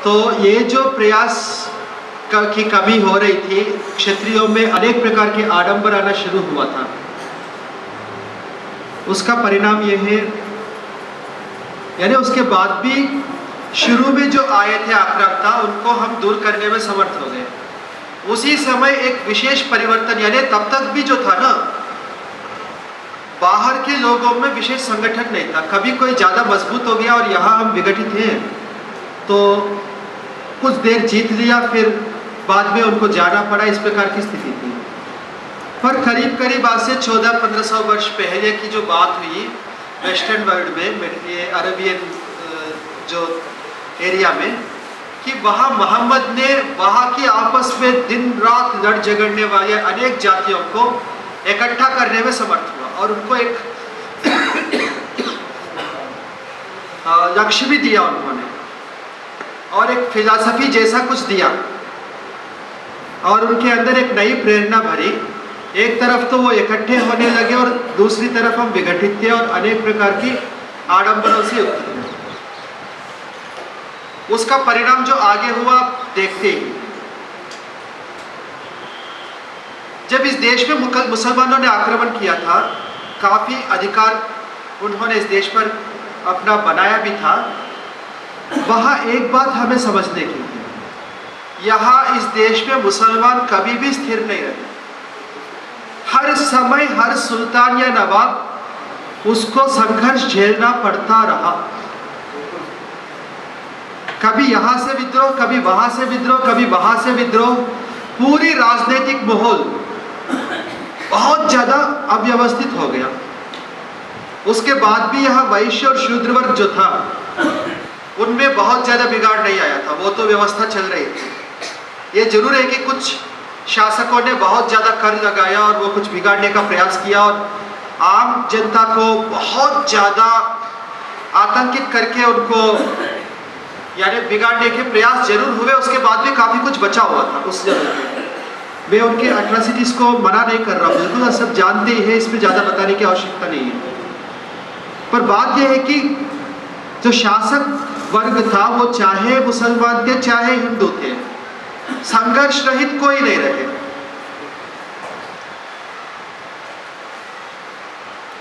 तो ये जो प्रयास की कमी हो रही थी, क्षत्रियों में अनेक प्रकार के आडंबर आना शुरू हुआ था। उसका परिणाम ये है, यानी उसके बाद भी शुरू में जो आए थे आक्रांता, उनको हम दूर करने में समर्थ हो गए। उसी समय एक विशेष परिवर्तन, यानी तब तक भी जो था ना, बाहर के लोगों में विशेष संगठन नहीं था। कभी कोई ज्यादा मजबूत हो गया और यहाँ हम विघटित हैं तो कुछ देर जीत लिया, फिर बाद में उनको जाना पड़ा, इस प्रकार की स्थिति थी। पर करीब करीब आज से 1400-1500 वर्ष पहले की जो बात हुई वेस्टर्न वर्ल्ड में, ये अरबियन जो एरिया में, कि वहाँ मोहम्मद ने वहाँ की आपस में दिन रात लड़ झगड़ने वाले अनेक जातियों को इकट्ठा करने में समर्थ हुआ और उनको एक लक्ष्य भी दिया उन्होंने, और एक फिलॉसफी जैसा कुछ दिया, और उनके अंदर एक नई प्रेरणा भरी। एक तरफ तो वो इकट्ठे होने लगे और दूसरी तरफ हम विघटित थे और अनेक प्रकार की आडंबरों से युक्त थे। उसका परिणाम जो आगे हुआ देखते ही, जब इस देश में मुसलमानों ने आक्रमण किया था, काफी अधिकार उन्होंने इस देश पर अपना बनाया भी था। वहां एक बात हमें समझने की है, यहाँ इस देश में मुसलमान कभी भी स्थिर नहीं रहे। हर समय हर सुल्तान या नवाब उसको संघर्ष झेलना पड़ता रहा। कभी यहाँ से विद्रोह, कभी वहां से विद्रोह, कभी वहां से विद्रोह। पूरी राजनीतिक माहौल बहुत ज्यादा अव्यवस्थित हो गया। उसके बाद भी यहाँ वैश्य और शूद्र वर्ग जो था, उनमें बहुत ज्यादा बिगाड़ नहीं आया था, वो तो व्यवस्था चल रही थी। ये जरूर है कि कुछ शासकों ने बहुत ज्यादा कर लगाया और वो कुछ बिगाड़ने का प्रयास किया और आम जनता को बहुत ज्यादा आतंकित करके उनको यानी बिगाड़ने के प्रयास जरूर हुए। उसके बाद भी काफी कुछ बचा हुआ था उस जगह पे। मैं उनके एट्रोसिटीज को मना नहीं कर रहा हूँ, बिल्कुल सब जानते ही है, इसमें ज्यादा बताने की आवश्यकता नहीं है। पर बात यह है कि जो शासक वर्ग था, वो चाहे मुसलमान थे चाहे हिंदू थे, संघर्ष रहित कोई नहीं रहे।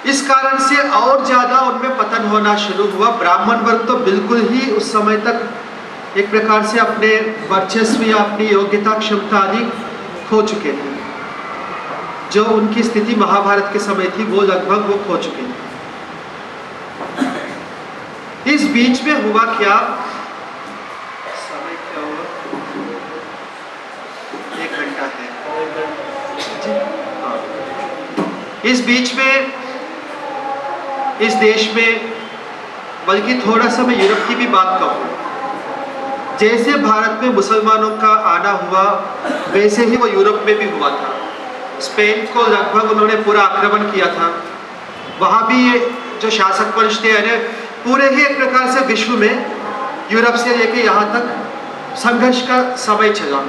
इस कारण से और ज्यादा उनमें पतन होना शुरू हुआ। ब्राह्मण वर्ग तो बिल्कुल ही उस समय तक एक प्रकार से अपने वर्चस्व या अपनी योग्यता क्षमता आदि खो चुके थे। जो उनकी स्थिति महाभारत के समय थी, वो लगभग वो खो चुके थे। इस बीच में हुआ क्या, समय क्या हुआ, 1 घंटा है। इस बीच में इस देश में, बल्कि थोड़ा सा मैं यूरोप की भी बात कहूँ, जैसे भारत में मुसलमानों का आना हुआ, वैसे ही वो यूरोप में भी हुआ था। स्पेन को लगभग उन्होंने पूरा आक्रमण किया था। वहाँ भी ये जो शासक वंश थे, यानी पूरे ही एक प्रकार से विश्व में यूरोप से लेके यहाँ तक संघर्ष का समय चला।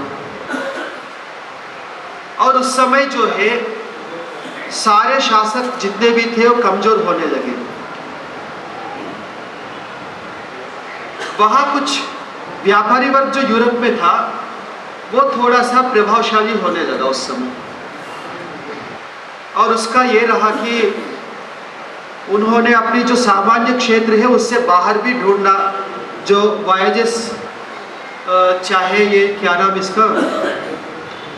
और उस समय जो है सारे शासक जितने भी थे वो कमजोर होने लगे। वहाँ कुछ व्यापारी वर्ग जो यूरोप में था, वो थोड़ा सा प्रभावशाली होने लगा उस समय। और उसका ये रहा कि उन्होंने अपनी जो सामान्य क्षेत्र है उससे बाहर भी ढूंढना। जो वायाजेस, चाहे ये क्या नाम इसका,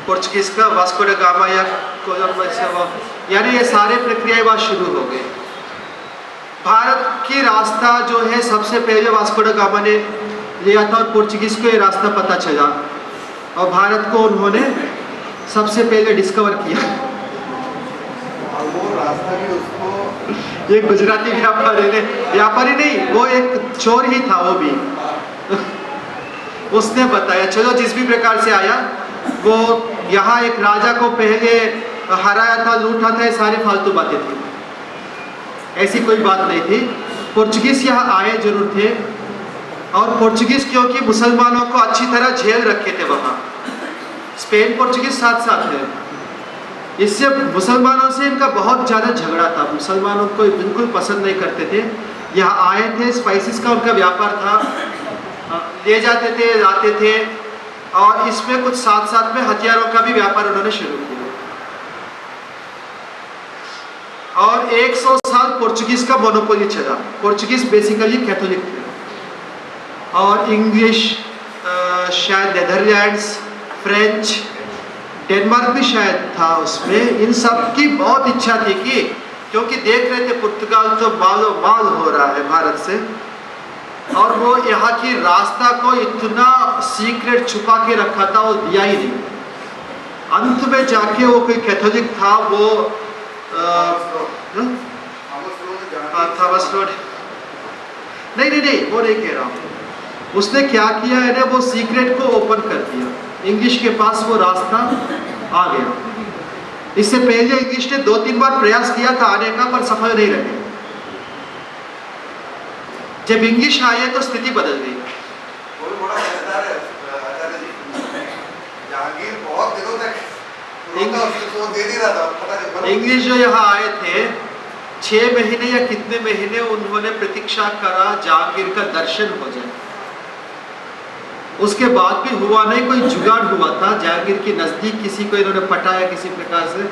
पोर्चुगीज का वास्को ड गामा या कोलंबस, यानी ये सारे प्रक्रियाएं वहाँ शुरू हो गई। भारत की रास्ता जो है सबसे पहले वास्को ड गामा ने लिया था और पोर्चुगीज को ये रास्ता पता चला और भारत को उन्होंने सबसे पहले डिस्कवर किया। वो रास्ता भी उसको ये गुजराती व्यापारी नहीं, वो एक चोर ही था वो भी। उसने बताया, चलो जिस भी प्रकार से आया, वो यहाँ एक राजा को पहले हराया था, लूटा था, ये सारी फालतू बातें थी, ऐसी कोई बात नहीं थी। पोर्चुगीज यहाँ आए जरूर थे और पोर्चुगीज क्योंकि मुसलमानों को अच्छी तरह झेल रखे थे वहाँ, स्पेन पोर्चुगीज साथ साथ है, इससे मुसलमानों से इनका बहुत ज़्यादा झगड़ा था। मुसलमानों को बिल्कुल पसंद नहीं करते थे। यहाँ आए थे, स्पाइसेस का उनका व्यापार था, ले जाते थे, लाते थे, और इसमें कुछ साथ साथ में हथियारों का भी व्यापार उन्होंने शुरू किया। और 100 साल पोर्चुगीज का मोनोपोली चला। पोर्चुगीज बेसिकली कैथोलिक थे, और इंग्लिश, शायद नेदरलैंड्स, फ्रेंच, डेनमार्क भी शायद था उसमें। इन सब की बहुत इच्छा थी कि, क्योंकि देख रहे थे पुर्तगाल तो मालो माल हो रहा है भारत से, और वो यहाँ की रास्ता को इतना सीक्रेट छुपा के रखा था, वो दिया ही नहीं। अंत में जाके वो कोई कैथोलिक था, वो थॉमस रोड, नहीं, वो नहीं कह रहा हूँ। उसने क्या किया है ना, वो सीक्रेट को ओपन कर दिया। इंग्लिश के पास वो रास्ता आ गया। इससे पहले इंग्लिश ने 2-3 बार प्रयास किया था आने का, पर सफल नहीं रहे। जब इंग्लिश आए तो स्थिति बदल गई। कोई बड़ा मजेदार है आचार्य जी, जहांगीर बहुत दिनों तक तो दे नहीं रहा था, पता नहीं। इंग्लिश जो यहाँ आए थे 6 महीने या कितने महीने उन्होंने प्रतीक्षा करा जहांगीर का दर्शन हो जाए। उसके बाद भी हुआ नहीं। कोई जुगाड़ हुआ था जहांगीर के नजदीक, किसी को इन्होंने पटाया किसी प्रकार से।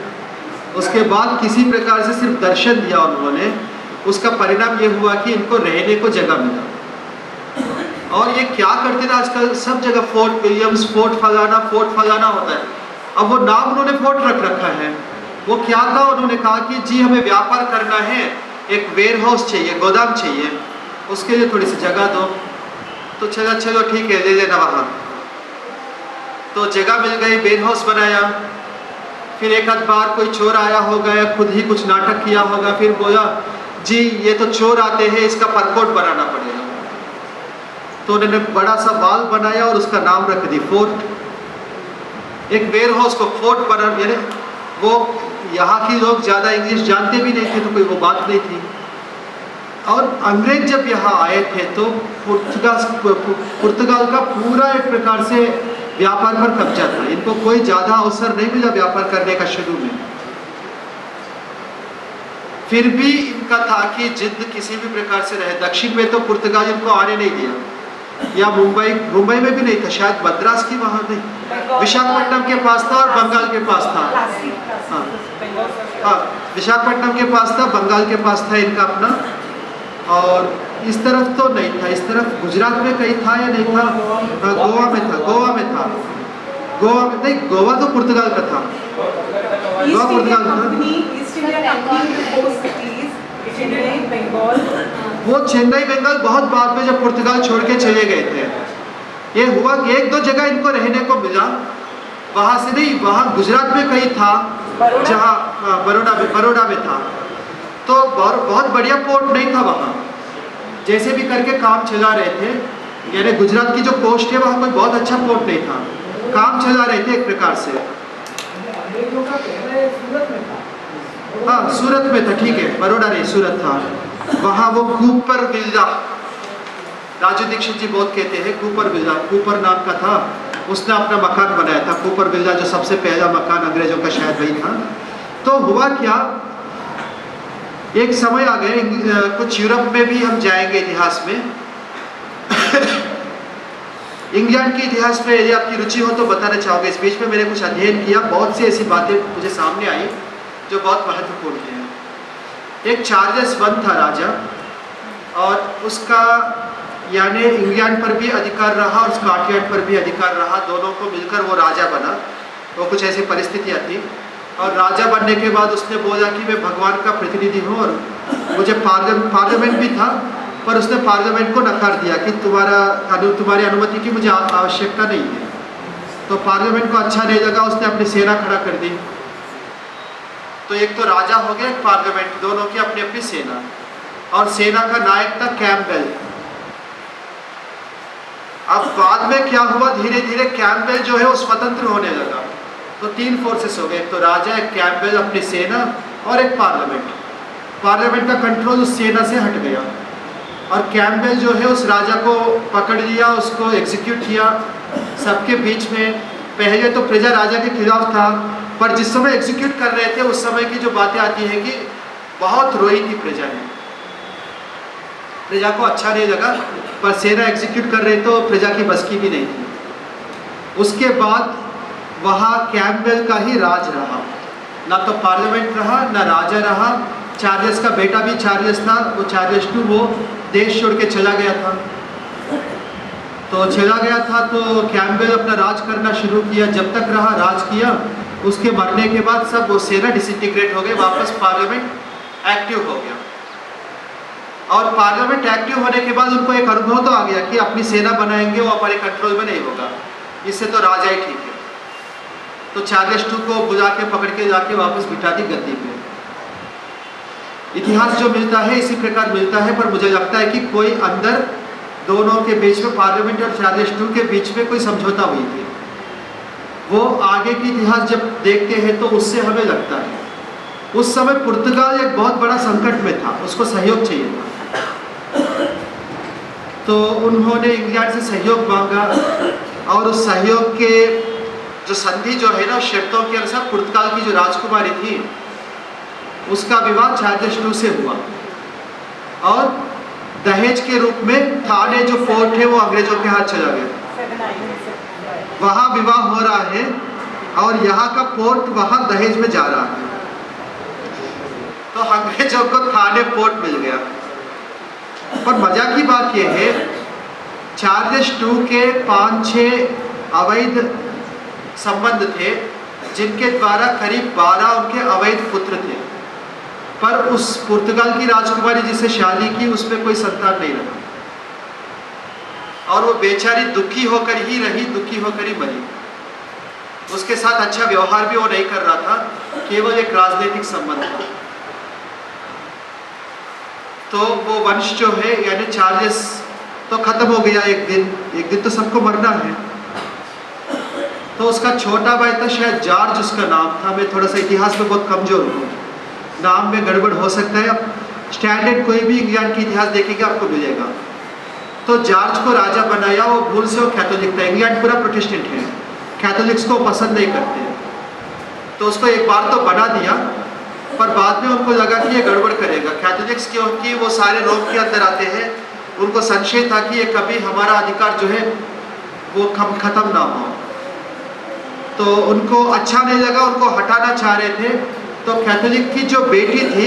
उसके बाद किसी प्रकार से सिर्फ दर्शन दिया उन्होंने। उसका परिणाम ये हुआ कि इनको रहने को जगह मिला। और ये क्या करते थे आजकल सब जगह, फोर्ट विलियम्स, फोर्ट फलाना होता है। अब वो नाम उन्होंने फोर्ट रख रखा है। वो क्या था, उन्होंने कहा कि जी हमें व्यापार करना है, एक वेयर हाउस चाहिए, गोदाम चाहिए, उसके लिए थोड़ी सी जगह दो। तो चलो ठीक है, ले लेना वहाँ। तो जगह मिल गई, वेयर हाउस बनाया। फिर एक आध बार कोई चोर आया होगा या खुद ही कुछ नाटक किया होगा, फिर बोला जी ये तो चोर आते हैं, इसका परकोट बनाना पड़ेगा। तो उन्होंने बड़ा सा वाल बनाया और उसका नाम रख दी फोर्ट। एक वेयर हाउस को फोर्ट बना, यानी वो यहाँ के लोग ज़्यादा इंग्लिश जानते भी नहीं थे, तो कोई वो बात नहीं थी। और अंग्रेज जब यहाँ आए थे तो पुर्तगाल का पूरा एक प्रकार से व्यापार पर कब्जा था। इनको कोई ज़्यादा अवसर नहीं मिला व्यापार करने का शुरू में। फिर भी इनका था कि जिद्द किसी भी प्रकार से रहे। दक्षिण में तो पुर्तगाल इनको आने नहीं दिया, या मुंबई में भी नहीं था, शायद मद्रास की वहाँ नहीं, विशाखापट्टनम के पास था और बंगाल के पास था। हाँ, विशाखापट्टनम के पास था, बंगाल के पास था इनका अपना। और इस तरफ तो नहीं था। इस तरफ गुजरात में कहीं था या नहीं था? गोवा में था। गोवा में नहीं, गोवा तो पुर्तगाल का था। गोवा पुर्तगाल का था। वो चेन्नई बंगाल बहुत बाद में जब पुर्तगाल छोड़ के चले गए थे। ये हुआ कि 1-2 जगह इनको रहने को मिला, वहाँ से नहीं, वहाँ गुजरात में कहीं था, जहाँ बड़ौदा में था। तो बहुत बढ़िया पोर्ट नहीं था वहाँ, जैसे भी करके काम चला रहे थे। यानी गुजरात की जो कोस्ट है वहाँ कोई बहुत अच्छा पोर्ट नहीं था, काम चला रहे थे एक प्रकार से। हाँ, सूरत में था, ठीक है, बड़ौदा नहीं, सूरत था। वहाँ वो कूपर विला, राजू दीक्षित जी बहुत कहते हैं कूपर विला, कूपर नाम का था, उसने अपना मकान बनाया था। कूपर विला जो सबसे पहला मकान अंग्रेजों का शायद वही था। तो हुआ क्या, एक समय आ गया, कुछ यूरोप में भी हम जाएंगे इतिहास में। इंग्लैंड के इतिहास में यदि आपकी रुचि हो तो बताना चाहोगे। इस बीच में मैंने कुछ अध्ययन किया, बहुत सी ऐसी बातें मुझे सामने आई जो बहुत महत्वपूर्ण है। एक चार्ल्स I था राजा, और उसका यानी इंग्लैंड पर भी अधिकार रहा और स्कॉटलैंड पर भी अधिकार रहा। दोनों को मिलकर वो राजा बना। वो कुछ ऐसी परिस्थितियाँ थी। और राजा बनने के बाद उसने बोला कि मैं भगवान का प्रतिनिधि हूँ और मुझे पार्लियामेंट भी था, पर उसने पार्लियामेंट को नकार दिया कि तुम्हारी अनुमति की मुझे आवश्यकता नहीं है। तो पार्लियामेंट को अच्छा नहीं लगा, उसने अपनी सेना खड़ा कर दी। तो एक तो राजा हो गया, एक पार्लियामेंट, दोनों की अपनी अपनी सेना। और सेना का नायक था कैम्पबेल। अब बाद में क्या हुआ, धीरे धीरे कैम्पबेल जो है वो स्वतंत्र होने लगा। तो 3 फोर्सेस हो गए, एक तो राजा, एक कैम्पबेल अपनी सेना, और एक पार्लियामेंट। पार्लियामेंट का कंट्रोल उस सेना से हट गया, और कैम्पबेल जो है उस राजा को पकड़ लिया, उसको एग्जीक्यूट किया सबके बीच में। पहले तो प्रजा राजा के खिलाफ था, पर जिस समय एग्जीक्यूट कर रहे थे उस समय की जो बातें आती है कि बहुत रोई थी प्रजा ने, प्रजा को अच्छा नहीं लगा। पर सेना एग्जीक्यूट कर रहे तो प्रजा की बस की भी नहीं थी। उसके बाद वहाँ कैम्पबेल का ही राज रहा, ना तो पार्लियामेंट रहा ना राजा रहा। चार्ल्स का बेटा भी चार्ल्स था, वो चार्ल्स II वो देश छोड़ के चला गया था। तो कैम्पबेल अपना राज करना शुरू किया, जब तक रहा राज किया। उसके मरने के बाद सब वो सेना डिसइंटीग्रेट हो गए, वापस पार्लियामेंट एक्टिव हो गया। और पार्लियामेंट एक्टिव होने के बाद उनको एक अनुभव तो आ गया कि अपनी सेना बनाएंगे, वो हमारे कंट्रोल में नहीं होगा, इससे तो राजा ही ठीक है। तो चार्ल्स II को बुला के पकड़ के जाके वापस बिठा दी गद्दी पे। इतिहास जो मिलता है इसी प्रकार मिलता है, पर मुझे लगता है कि कोई अंदर दोनों के बीच में, पार्लियामेंट और चार्ल्स II के बीच में कोई समझौता हुई थी। वो आगे की इतिहास जब देखते हैं तो उससे हमें लगता है उस समय पुर्तगाल एक बहुत बड़ा संकट में था, उसको सहयोग चाहिए था। तो उन्होंने इंग्लैंड से सहयोग मांगा और उस सहयोग के जो संधि जो है ना, शर्तों के अनुसार पुर्तगाल की जो राजकुमारी थी उसका विवाह चार्ल्स II से हुआ और दहेज के रूप में थाने जो फोर्ट है वो अंग्रेजों के हाथ चला गया। वहाँ विवाह हो रहा है और यहाँ का पोर्ट वहाँ दहेज में जा रहा है, तो अंग्रेजों को थाने पोर्ट मिल गया। पर मजा की बात यह है, चार्ल्स II के 5-6 अवैध संबंध थे, जिनके द्वारा करीब 12 उनके अवैध पुत्र थे। पर उस पुर्तगाल की राजकुमारी जिसे शादी की उसमें कोई संतान नहीं रहा और वो बेचारी दुखी होकर ही रही, दुखी होकर ही मरी। उसके साथ अच्छा व्यवहार भी वो नहीं कर रहा था, केवल एक राजनीतिक संबंध था। तो वो वंश जो है यानी चार्ल्स तो खत्म हो गया एक दिन तो सबको मरना है। तो उसका छोटा भाई था, शायद जॉर्ज उसका नाम था। मैं थोड़ा सा इतिहास में बहुत कमजोर हूँ, नाम में गड़बड़ हो सकता है। अब स्टैंडर्ड कोई भी इंग्लैंड की इतिहास देखेगा आपको मिलेगा। तो जॉर्ज को राजा बनाया, वो भूल से वो कैथोलिक था। इंग्लैंड पूरा प्रोटेस्टेंट है, कैथोलिक्स को पसंद नहीं करते। तो उसको एक बार तो बना दिया, पर बाद में उनको लगा कि ये गड़बड़ करेगा कैथोलिक्स, क्योंकि वो सारे रोम के अंदर आते हैं। उनको संशय था कि ये कभी हमारा अधिकार जो है वो खत्म ना हो। तो उनको अच्छा नहीं लगा, उनको हटाना चाह रहे थे। तो कैथोलिक की जो बेटी थी,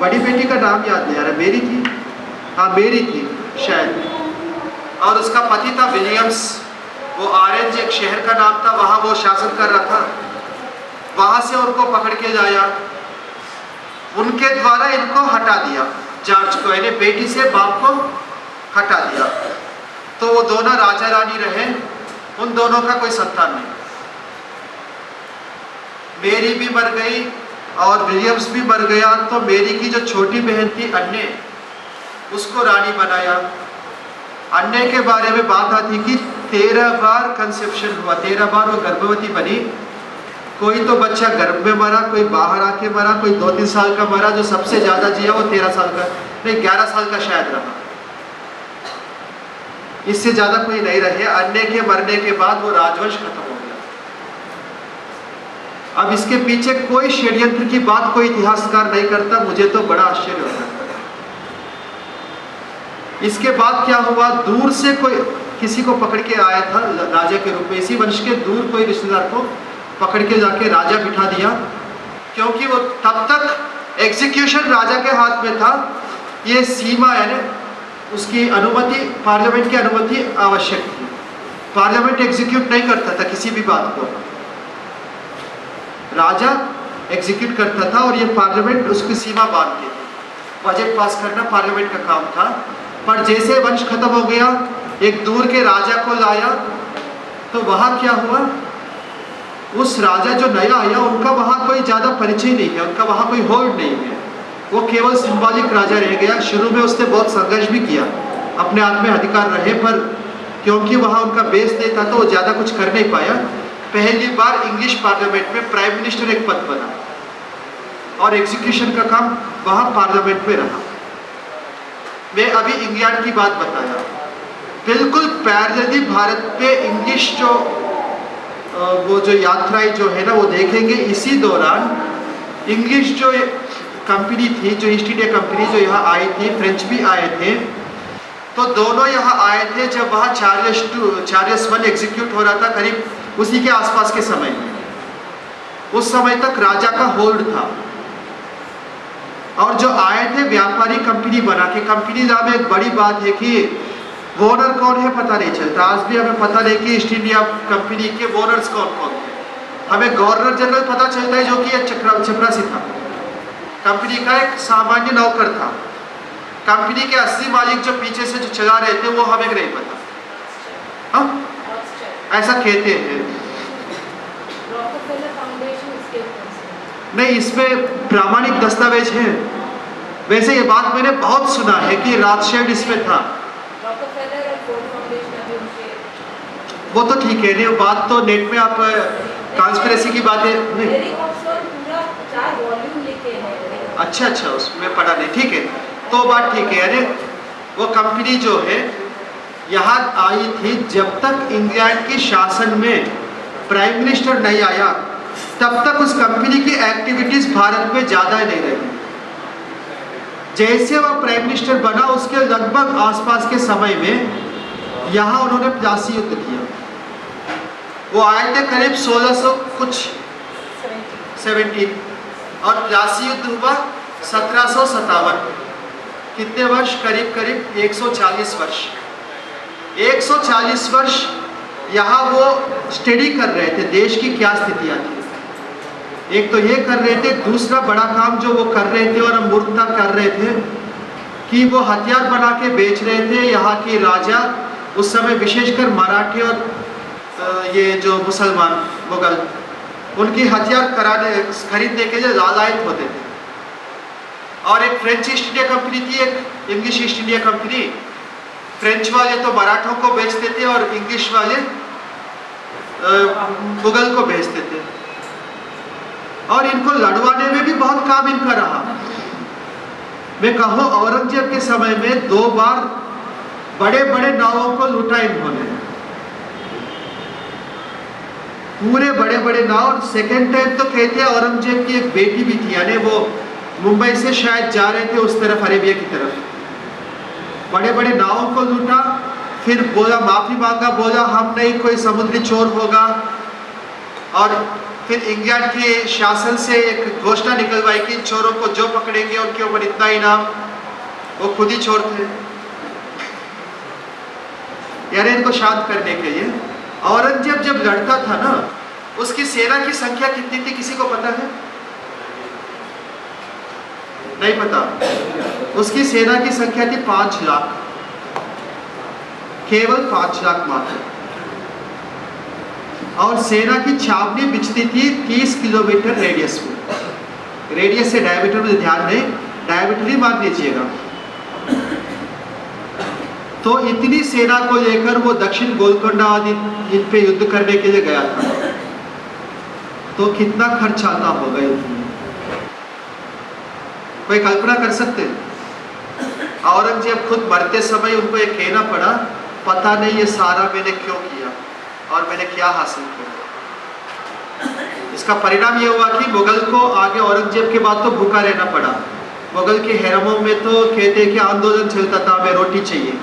बड़ी बेटी का नाम याद नहीं आ रहा, मेरी थी, हाँ मेरी थी शायद, और उसका पति था विलियम्स। वो ऑरेंज एक शहर का नाम था, वहाँ वो शासन कर रहा था। वहाँ से उनको पकड़ के लाया, उनके द्वारा इनको हटा दिया, जॉर्ज को, यानी बेटी से बाप को हटा दिया। तो वो दोनों राजा रानी रहे, उन दोनों का कोई संतान नहीं। मेरी भी मर गई और विलियम्स भी मर गया। तो मेरी की जो छोटी बहन थी अन्य, उसको रानी बनाया। अन्य के बारे में बात आती कि 13 बार कंसेप्शन हुआ, 13 बार वो गर्भवती बनी। कोई तो बच्चा गर्भ में मरा, कोई बाहर आके मरा, कोई 2-3 साल का मरा। जो सबसे ज्यादा जिया वो 13 साल का, नहीं 11 साल का शायद रहा, इससे ज्यादा कोई नहीं रहे। अन्य के मरने के बाद वो राजवंश खत्म हो गया। अब इसके पीछे कोई षड्यंत्र की बात कोई इतिहासकार नहीं करता, मुझे तो बड़ा आश्चर्य होता है। इसके बाद क्या हुआ, दूर से कोई किसी को पकड़ के आया था राजा के रूप में, इसी वंश के दूर कोई रिश्तेदार को पकड़ के जाके राजा बिठा दिया, क्योंकि वो तब तक एग्जीक्यूशन राजा के हाथ में था। ये सीमा यानी उसकी अनुमति, पार्लियामेंट की अनुमति आवश्यक थी। पार्लियामेंट एग्जीक्यूट नहीं करता था किसी भी बात को, राजा एग्जीक्यूट करता था और ये पार्लियामेंट उसकी सीमा बांधती थी। बजट पास करना पार्लियामेंट का काम था। पर जैसे वंश खत्म हो गया, एक दूर के राजा को लाया, तो वहाँ क्या हुआ, उस राजा जो नया आया उनका वहाँ कोई ज़्यादा परिचय नहीं है, उनका वहाँ कोई होल्ड नहीं है। वो केवल सिंबॉलिक राजा रह गया। शुरू में उसने बहुत संघर्ष भी किया, अपने हाथ में अधिकार रहे, पर क्योंकि वहाँ उनका बेस नहीं था तो वो ज़्यादा कुछ कर नहीं पाया। पहली बार इंग्लिश पार्लियामेंट में प्राइम मिनिस्टर एक पद बना और एग्जीक्यूशन का काम वहाँ पार्लियामेंट में रहा। मैं अभी इंग्लैंड की बात बताया, बिल्कुल पैरेलली भारत पे इंग्लिश जो वो जो यात्राएं जो है ना वो देखेंगे। इसी दौरान इंग्लिश जो कंपनी थी, जो ईस्ट इंडिया कंपनी जो यहाँ आई थी, फ्रेंच भी आए थे, तो दोनों यहाँ आए थे जब वहाँ चार्ल्स वन एग्जीक्यूट हो रहा था, करीब उसी के आसपास के समय में। उस समय तक राजा का होल्ड था। और जो आए थे व्यापारी कंपनी बना के, कंपनी नाम में एक बड़ी बात है कि ओनर कौन है पता नहीं चलता। आज भी हमें पता नहीं कि ईस्ट इंडिया कंपनी के ओनर्स कौन कौन थे। हमें गवर्नर जनरल पता चलता है जो कि एक चपरासी था, कंपनी का एक सामान्य नौकर था। कंपनी के असली मालिक जो पीछे से जो चला रहे थे वो हमें नहीं पता। हाँ, ऐसा कहते हैं। नहीं, इसमें प्रामाणिक दस्तावेज है। वैसे ये बात मैंने बहुत सुना है कि रॉथस्चाइल्ड इसमें था। वो तो ठीक है, नहीं बात तो नेट में आप कॉन्स्पिरेसी की बातें नहीं। अच्छा, उसमें पढ़ा नहीं, ठीक है, तो बात ठीक है। अरे वो कंपनी जो है यहाँ आई थी जब तक इंग्लैंड की शासन में प्राइम मिनिस्टर नहीं आया, तब तक उस कंपनी की एक्टिविटीज भारत में ज्यादा नहीं रही। जैसे वह प्राइम मिनिस्टर बना उसके लगभग आसपास के समय में यहाँ उन्होंने प्लासी युद्ध किया। वो आए थे करीब 1600 कुछ 17 और प्लासी युद्ध हुआ 1757। कितने वर्ष? करीब 140 वर्ष। 140 वर्ष यहाँ वो स्टडी कर रहे थे देश की क्या स्थितियाँ थी। एक तो ये कर रहे थे, दूसरा बड़ा काम जो वो कर रहे थे और हम मूर्खता कर रहे थे कि वो हथियार बना के बेच रहे थे। यहाँ के राजा उस समय विशेषकर मराठी और ये जो मुसलमान मुगल, उनकी हथियार खरीदने के लिए लालायित होते थे। और एक फ्रेंच ईस्ट इंडिया कंपनी थी, एक English east India company. French वाले तो मराठों को बेचते थे और इंग्लिश वाले मुगल को बेचते थे। और इनको लड़वाने में भी बहुत काम इनका रहा। मैं कहूँ औरंगजेब के समय में 2 बार बड़े बड़े नावों को लूटा इन्होंने, पूरे बड़े बड़े नाव। सेकेंड टाइम तो कहते हैं औरंगजेब की एक बेटी भी थी, यानी वो मुंबई से शायद जा रहे थे उस तरफ, अरेबिया की तरफ। बड़े बड़े नावों को लूटा, फिर बोला, माफी मांगा, बोला हम नहीं, कोई समुद्री चोर होगा। और फिर इंग्लैंड के शासन से एक घोषणा निकलवाई कि चोरों को जो पकड़ेंगे उनके ऊपर इतना इनाम। वो खुद ही चोर थे, यानी इनको शांत करने के लिए। औरंगजेब जब लड़ता था ना, उसकी सेना की संख्या कितनी थी किसी को पता है? नहीं पता। उसकी सेना की संख्या थी 5 लाख, केवल 5 लाख मात्र। और सेना की छावनी बिछती थी 30 किलोमीटर रेडियस में। रेडियस से डायमीटर में ध्यान नहीं, डायमीटर ही मान लीजिएगा। तो इतनी सेना को लेकर वो दक्षिण गोलकोंडा आदि इन पे युद्ध करने के लिए गया था। तो कितना खर्च आता होगा युद्ध में, कोई कल्पना कर सकते हैं? औरंगजेब खुद मरते समय उनको ये कहना पड़ा, पता नहीं ये सारा मैंने क्यों किया और मैंने क्या हासिल किया। इसका परिणाम ये हुआ कि मुगल को आगे औरंगजेब के बाद तो भूखा रहना पड़ा। मुगल के हैरमों में तो कहते हैं कि आंदोलन चलता था, हमें रोटी चाहिए।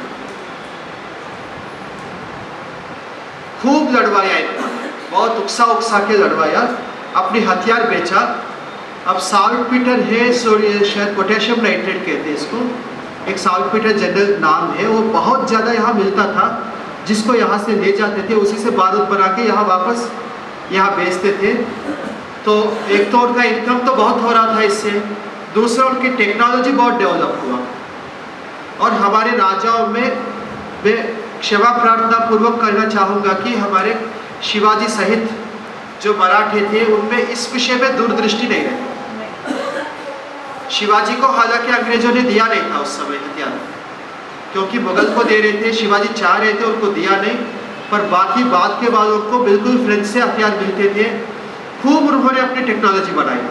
खूब लड़वाया इन्होंने, बहुत उकसा के लड़वाया, अपने हथियार बेचा। अब साल्टपीटर है, शायद पोटेशियम नाइट्रेट कहते हैं इसको, एक साल्टपीटर जनरल नाम है, वो बहुत ज़्यादा यहाँ मिलता था, जिसको यहाँ से ले जाते थे, उसी से बारूद बना के यहाँ वापस यहाँ बेचते थे। तो एक तो उनका इनकम तो बहुत हो रहा था इससे, दूसरा उनकी टेक्नोलॉजी बहुत डेवलप हुआ। और हमारे राजाओं में मैं क्षमा प्रार्थना पूर्वक करना चाहूँगा कि हमारे शिवाजी सहित जो मराठे थे उनमें इस विषय में दूरदृष्टि नहीं रही। शिवाजी को हालांकि अंग्रेजों ने दिया नहीं था उस समय हथियार, क्योंकि मुगल को दे रहे थे, शिवाजी चाह रहे थे, उनको दिया नहीं। पर बाकी बाद के वालों को बिल्कुल फ्रेंच से हथियार मिलते थे। खूब उन्होंने अपनी टेक्नोलॉजी बनाई।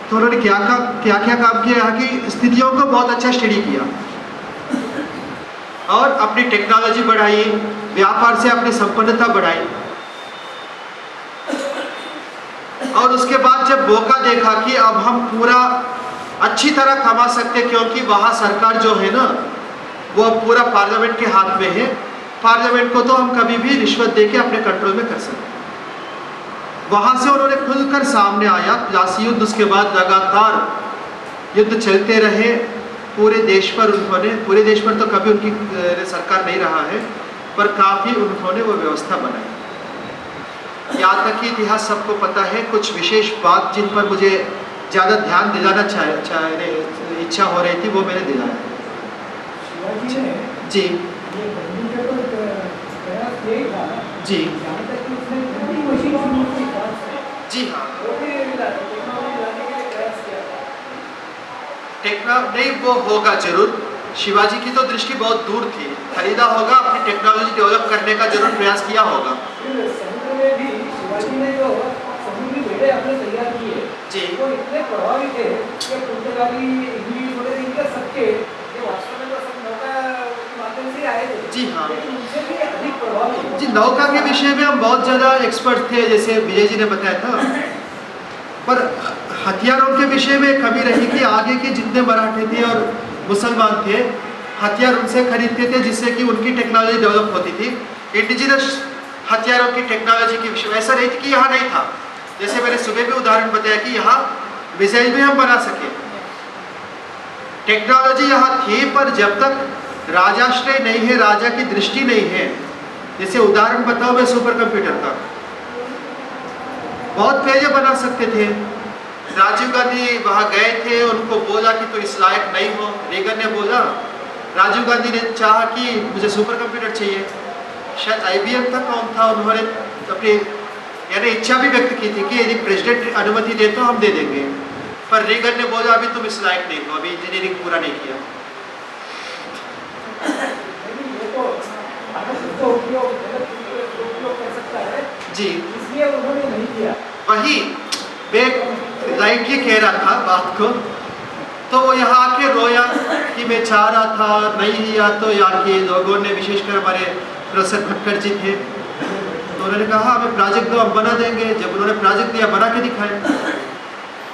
तो उन्होंने क्या क्या काम किया, यहाँ की स्थितियों को बहुत अच्छा स्टडी किया और अपनी टेक्नोलॉजी बढ़ाई, व्यापार से अपनी संपन्नता बढ़ाई। और उसके बाद जब मौका देखा कि अब हम पूरा अच्छी तरह कमा सकते, क्योंकि वहाँ सरकार जो है ना वो अब पूरा पार्लियामेंट के हाथ में है। पार्लियामेंट को तो हम कभी भी रिश्वत देके अपने कंट्रोल में कर सकते हैं। वहां से उन्होंने खुलकर सामने आया। प्लासी युद्ध, उसके बाद लगातार युद्ध चलते रहे पूरे देश पर। उन्होंने पूरे देश पर तो कभी उनकी सरकार नहीं रहा है, पर काफ़ी उन्होंने वो व्यवस्था बनाई। यहाँ तक कि इतिहास सबको पता है। कुछ विशेष बात जिन पर मुझे ज़्यादा ध्यान दिलाना इच्छा हो रही थी वो मैंने दिलाया। शिवाजी ने जी ये बंदी का तो प्रयास यही था जी जहाँ तक कि उसने प्रिंटिंग मशीन और मूर्ति कांच जी हाँ। वो भी टेक्नोलॉजी लाने के लिए प्रयास किया था। नहीं, वो होगा जरूर। शिवाजी की तो दृष्टि बहुत दूर थी। खरीदा होगा, अपनी टेक्नोलॉजी डेवलप करने का जरूर प्रयास किया होगा। फिर समुद्र में भी शिवाजी ने जो समुद्री बेड़े अपने तैयार किए जी वो इतने प्रभावी थे कि पुर्तगाली, इंग्लिश वगैरह इनके सबके ये वास्तव में तो सब नौका के माध्यम से आए थे। जी हाँ। लेकिन उनसे भी अधिक प्रभावी जी, नौका के विषय में हम बहुत ज़्यादा एक्सपर्ट थे, जैसे विजय जी ने बताया था। पर हथियारों के विषय में कमी रही कि आगे के जितने मराठे थे और मुसलमान थे, हथियार उनसे खरीदते थे जिससे कि उनकी टेक्नोलॉजी डेवलप होती थी। इंडिजिनस हथियारों की टेक्नोलॉजी के विषय में ऐसा नहीं थी कि यहाँ नहीं था। जैसे मैंने सुबह भी उदाहरण बताया कि यहाँ मिसाइल भी हम बना सके। टेक्नोलॉजी यहाँ थी, पर जब तक राजाश्रय नहीं है, राजा की दृष्टि नहीं है। जैसे उदाहरण बताओ मैं सुपर कंप्यूटर का, बहुत पहले बना सकते थे। राजीव गांधी वहाँ गए थे, उनको बोला कि तो इस लायक नहीं हो। रेगन ने बोला, राजीव गांधी ने चाहा कि मुझे सुपर कंप्यूटर चाहिए। शायद IBM तक कौन था, उन्होंने अपनी यानी इच्छा भी व्यक्त की थी कि यदि प्रेसिडेंट अनुमति दे तो हम दे देंगे। पर रेगन ने बोला अभी तुम इस लायक नहीं हो, अभी इंजीनियरिंग पूरा नहीं किया। लेकिन ये तो भारत इसका उपयोग कर सकता है जी, इसलिए उन्होंने नहीं किया। वही मैं राइटली कह रहा था बात को। तो वो यहाँ आके रोया कि मैं चाह रहा था नहीं लिया। तो यहाँ के लोगों ने, विशेषकर हमारे प्रोफेसर खटकर जी थे, तो उन्होंने कहा हमें प्रोजेक्ट दो, हम बना देंगे। जब उन्होंने प्रोजेक्ट दिया, बना के दिखाया।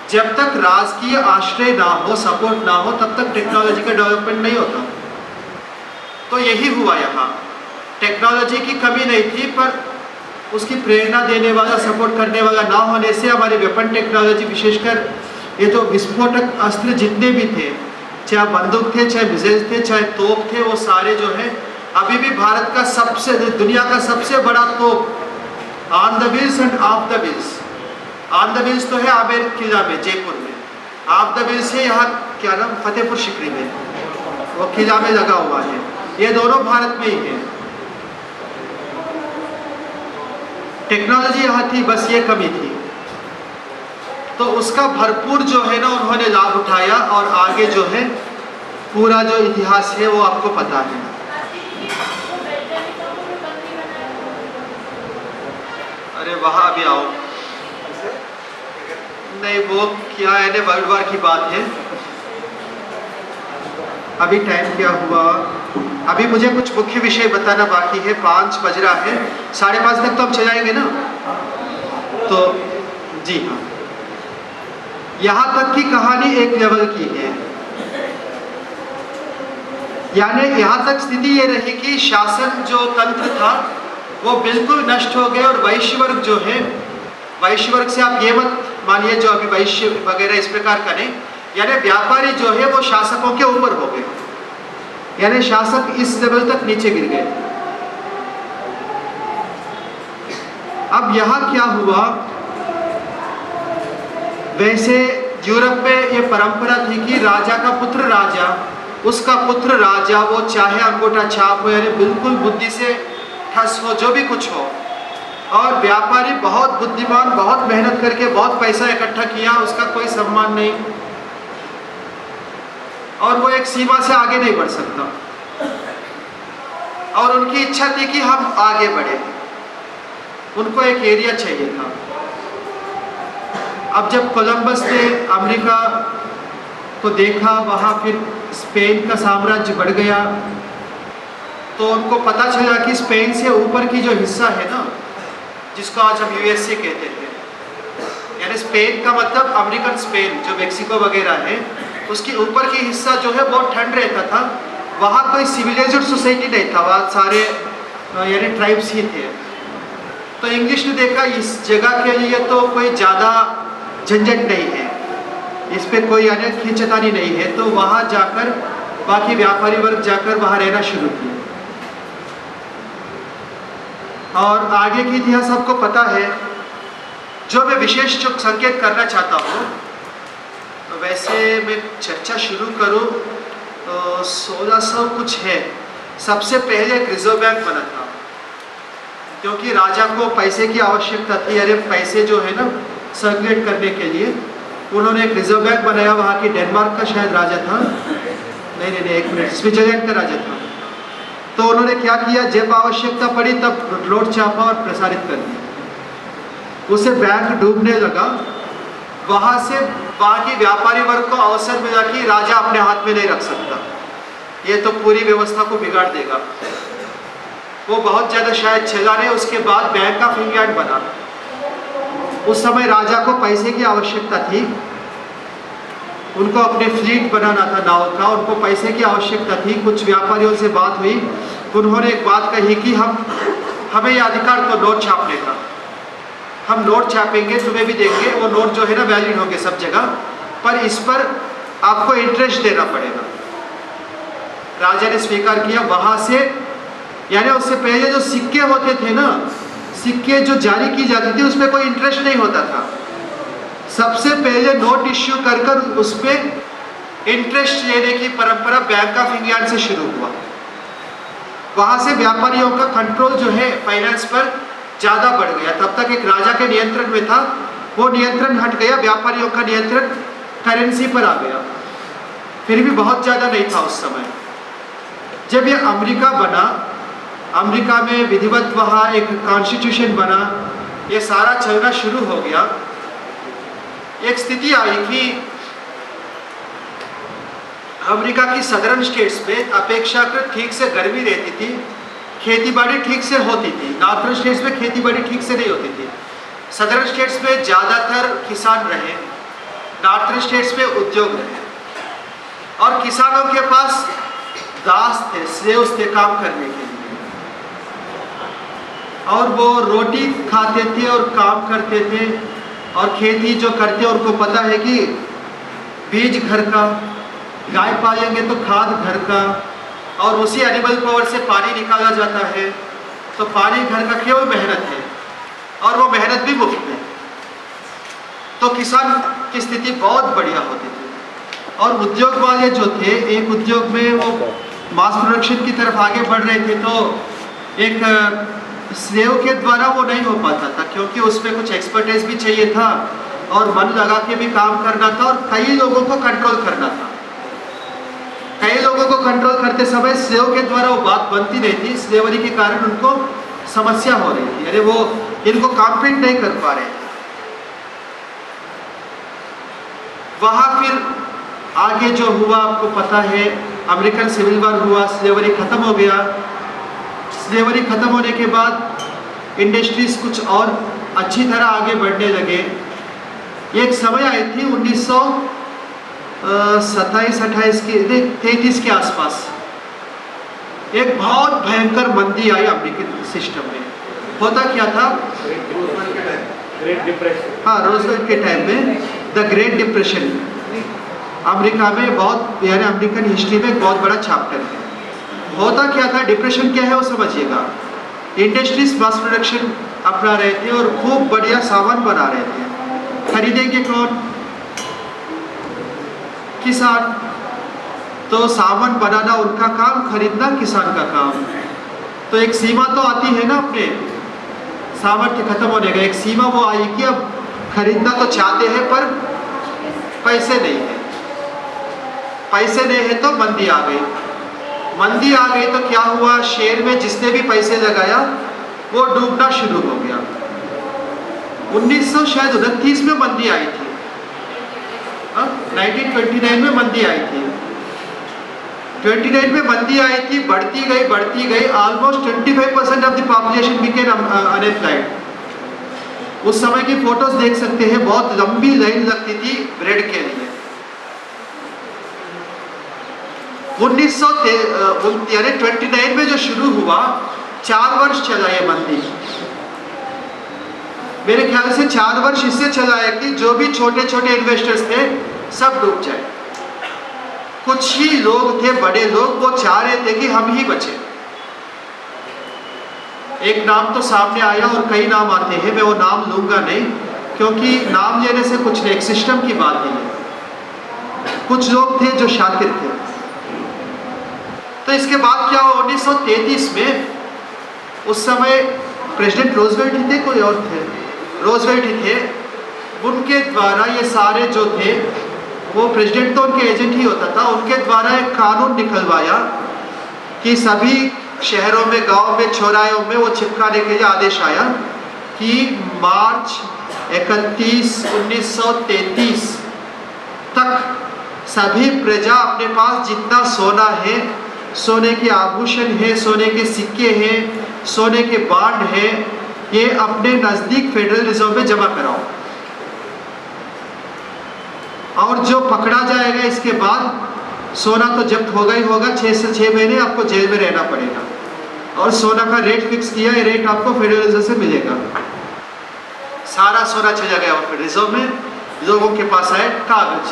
जब तक राजकीय आश्रय ना हो, सपोर्ट ना हो, तब तक टेक्नोलॉजी का डेवलपमेंट नहीं होता। तो यही हुआ यहाँ। टेक्नोलॉजी की कमी नहीं थी, पर उसकी प्रेरणा देने वाला, सपोर्ट करने वाला ना होने से हमारी वेपन टेक्नोलॉजी, विशेषकर ये तो विस्फोटक अस्त्र जितने भी थे, चाहे बंदूक थे, चाहे मिसाइल थे, चाहे तोप थे, वो सारे जो है अभी भी भारत का सबसे, दुनिया का सबसे बड़ा तोप on the wheels end of the wheels. On the wheels तो है आमेर किला में, जयपुर में। ऑफ द व्हील्स है यहाँ क्या नाम, फतेहपुर सिकरी में, वो किला में लगा हुआ है। ये दोनों भारत में ही है। टेक्नोलॉजी यहाँ थी, बस ये कमी थी। तो उसका भरपूर जो है ना उन्होंने लाभ उठाया, और आगे जो है पूरा जो इतिहास है वो आपको पता है। अरे वहाँ भी आओ। नहीं, वो क्या है ना, वर्ल्ड वार की बात है। अभी टाइम क्या हुआ? अभी मुझे कुछ मुख्य विषय बताना बाकी है। 5 बज रहा है, 5:30 तक तो हम चलाएंगे ना। तो जी हाँ, यहाँ तक की कहानी एक लेवल की है। यानी यहाँ तक स्थिति ये रही कि शासन जो तंत्र था वो बिल्कुल नष्ट हो गए, और वैश्य वर्ग जो है, वैश्य वर्ग से आप ये मत मानिए जो अभी वैश्य वगैरह इस प्रकार का नहीं, यानी व्यापारी जो है वो शासकों के ऊपर हो गए। यानी शासक इस लेवल तक नीचे गिर गए। अब यहाँ क्या हुआ, वैसे यूरोप में ये परंपरा थी कि राजा का पुत्र राजा, उसका पुत्र राजा, वो चाहे अंगूठा छाप हो, यानी बिल्कुल बुद्धि से ठस हो, जो भी कुछ हो। और व्यापारी बहुत बुद्धिमान, बहुत मेहनत करके बहुत पैसा इकट्ठा किया, उसका कोई सम्मान नहीं, और वो एक सीमा से आगे नहीं बढ़ सकता। और उनकी इच्छा थी कि हम आगे बढ़े, उनको एक एरिया चाहिए था। अब जब कोलंबस ने अमेरिका को देखा, वहाँ फिर स्पेन का साम्राज्य बढ़ गया, तो उनको पता चला कि स्पेन से ऊपर की जो हिस्सा है ना, जिसको आज हम USA कहते हैं, यानी स्पेन का मतलब अमेरिकन स्पेन, जो मेक्सिको वगैरह है, उसकी ऊपर की हिस्सा जो है बहुत ठंड रहता था, वहाँ कोई सिविलाइज्ड सोसाइटी नहीं था, वहाँ सारे यानी ट्राइब्स ही थे। तो इंग्लिश ने देखा इस जगह के लिए तो कोई ज़्यादा झंझट नहीं है, इस पे कोई यानी खींचतानी नहीं है, तो वहाँ जाकर बाकी व्यापारी वर्ग जाकर वहाँ रहना शुरू किया। और आगे की इतिहास आपको पता है। जो मैं विशेष जो संकेत करना चाहता हूँ, तो वैसे मैं चर्चा शुरू करूँ तो 1600 कुछ है, सबसे पहले एक रिजर्व बैंक बना था, क्योंकि राजा को पैसे की आवश्यकता थी। अरे पैसे जो है ना सर्कुलेट करने के लिए उन्होंने एक रिजर्व बैंक बनाया। वहाँ की डेनमार्क का शायद राजा था, नहीं एक मिनट, स्विट्जरलैंड का राजा था। तो उन्होंने क्या किया, जब आवश्यकता पड़ी तब नोट छापा और प्रसारित कर दिया। उसे बैंक डूबने लगा। वहाँ से वहाँ की व्यापारी वर्ग को अवसर मिला कि राजा अपने हाथ में नहीं रख सकता, ये तो पूरी व्यवस्था को बिगाड़ देगा। वो बहुत ज़्यादा शायद चला नहीं। उसके बाद बैंक ऑफ इंग्लैंड बना। उस समय राजा को पैसे की आवश्यकता थी, उनको अपने फ्लीट बनाना था नाव का, उनको पैसे की आवश्यकता थी। कुछ व्यापारियों से बात हुई, उन्होंने एक बात कही कि हमें ये अधिकार तो नोट छापने का, हम नोट छापेंगे, तुम्हें भी देंगे, वो नोट जो है ना वैलिड होंगे सब जगह, पर इस पर आपको इंटरेस्ट देना पड़ेगा। राजा ने स्वीकार किया। वहाँ से यानी उससे पहले जो सिक्के होते थे ना, सिक्के जो जारी की जाती थी उसमें कोई इंटरेस्ट नहीं होता था। सबसे पहले नोट इश्यू कर कर उस पर इंटरेस्ट लेने की परंपरा बैंक ऑफ इंग्लैंड से शुरू हुआ। वहाँ से व्यापारियों का कंट्रोल जो है फाइनेंस पर ज़्यादा बढ़ गया। तब तक एक राजा के नियंत्रण में था, वो नियंत्रण हट गया, व्यापारियों का नियंत्रण करेंसी पर आ गया। फिर भी बहुत ज़्यादा नहीं था उस समय। जब ये अमेरिका बना, अमेरिका में विधिवत वहाँ एक कॉन्स्टिट्यूशन बना, ये सारा चलना शुरू हो गया। एक स्थिति आई कि अमेरिका की सदर्न स्टेट्स में अपेक्षाकृत ठीक से गर्मी रहती थी, खेती बाड़ी ठीक से होती थी। नॉर्थर्न स्टेट्स में खेती बाड़ी ठीक से नहीं होती थी। सदर्न स्टेट्स में ज़्यादातर किसान रहे, नॉर्थर्न स्टेट्स में उद्योग रहे, और किसानों के पास दास थे, स्लेव्स थे काम करने के लिए, और वो रोटी खाते थे और काम करते थे। और खेती जो करते हैं उनको पता है कि बीज घर का, गाय पालेंगे तो खाद घर का, और उसी एनिमल पावर से पानी निकाला जाता है। तो पानी घर का केवल मेहनत है, और वो मेहनत भी मुफ्त है। तो किसान की स्थिति बहुत बढ़िया होती थी। और उद्योग वाले जो थे, एक उद्योग में वो मास प्रोडक्शन की तरफ आगे बढ़ रहे थे, तो एक स्लेव के द्वारा वो नहीं हो पाता था, क्योंकि उसमें कुछ एक्सपर्टाइज भी चाहिए था, और मन लगा के भी काम करना था, और कई लोगों को कंट्रोल करना था। कई लोगों को कंट्रोल करते समय स्लेव के द्वारा वो बात बनती नहीं थी। स्लेवरी के कारण उनको समस्या हो रही थी, यानी वो इनको कॉम्पीट नहीं कर पा रहे थे। वहाँ फिर आगे जो हुआ आपको पता है, अमेरिकन सिविल वॉर हुआ, स्लेवरी खत्म हो गया। स्लेवरी खत्म होने के बाद इंडस्ट्रीज कुछ और अच्छी तरह आगे बढ़ने लगे। एक समय आई थी 1927-28 के 33 के आसपास, एक बहुत भयंकर मंदी आई अमेरिकन सिस्टम में। होता क्या था, ग्रेट डिप्रेशन, हाँ, रोजवेल्ट के टाइम में द ग्रेट डिप्रेशन अमेरिका में बहुत, यानी अमेरिकन हिस्ट्री में एक बहुत बड़ा चैप्टर है। होता क्या था, डिप्रेशन क्या है वो समझिएगा। इंडस्ट्रीज मास प्रोडक्शन अपना रहे थे और खूब बढ़िया सामान बना रहे थे। खरीदेंगे कौन, किसान। तो सामान बनाना उनका काम, खरीदना किसान का काम। तो एक सीमा तो आती है ना, अपने सामर्थ्य खत्म होने का एक सीमा वो आई कि अब खरीदना तो चाहते हैं पर पैसे नहीं है। पैसे नहीं है तो मंदी आ गई। मंदी आ गई तो क्या हुआ, शेयर में जिसने भी पैसे लगाया वो डूबना शुरू हो गया। 1929 में मंदी आई थी, 1929 में मंदी आई थी। 29 में मंदी आई थी, बढ़ती गई। Almost 25% of the population became unemployed. उस समय की फोटोज देख सकते हैं, बहुत लंबी लाइन लगती थी ब्रेड के लिए। 29 में जो शुरू हुआ 4 वर्ष चला ये मंदी। मेरे ख्याल से 4 वर्ष इससे चला है कि जो भी छोटे छोटे इन्वेस्टर्स थे सब डूब जाए। कुछ ही लोग थे, बड़े लोग, वो चाह रहे थे कि हम ही बचे। एक नाम तो सामने आया और कई नाम आते हैं, मैं वो नाम लूंगा नहीं क्योंकि नाम लेने से कुछ नहीं, एक सिस्टम की बात है। कुछ लोग थे जो शातिर थे। तो इसके बाद क्या हुआ 1933 में, उस समय प्रेसिडेंट रोजवेल्ट ही थे, कोई और थे, रोजवेल्ट ही थे। उनके द्वारा ये सारे जो थे, वो प्रेसिडेंट तो उनके एजेंट ही होता था, उनके द्वारा एक कानून निकलवाया कि सभी शहरों में, गांव में, चौराहों में वो चिपकाने के लिए आदेश आया कि मार्च 31, 1933 तक सभी प्रजा अपने पास जितना सोना है, सोने के आभूषण है, सोने के सिक्के हैं, सोने के बांड है, ये अपने नजदीक फेडरल रिजर्व में जमा कराओ। और जो पकड़ा जाएगा इसके बाद सोना तो जब्त होगा ही होगा, 6 से 6 महीने आपको जेल में रहना पड़ेगा। और सोना का रेट फिक्स किया, ये रेट आपको फेडरल रिजर्व से मिलेगा। सारा सोना चला गया फेडरल रिजर्व में, लोगों के पास आए कागज।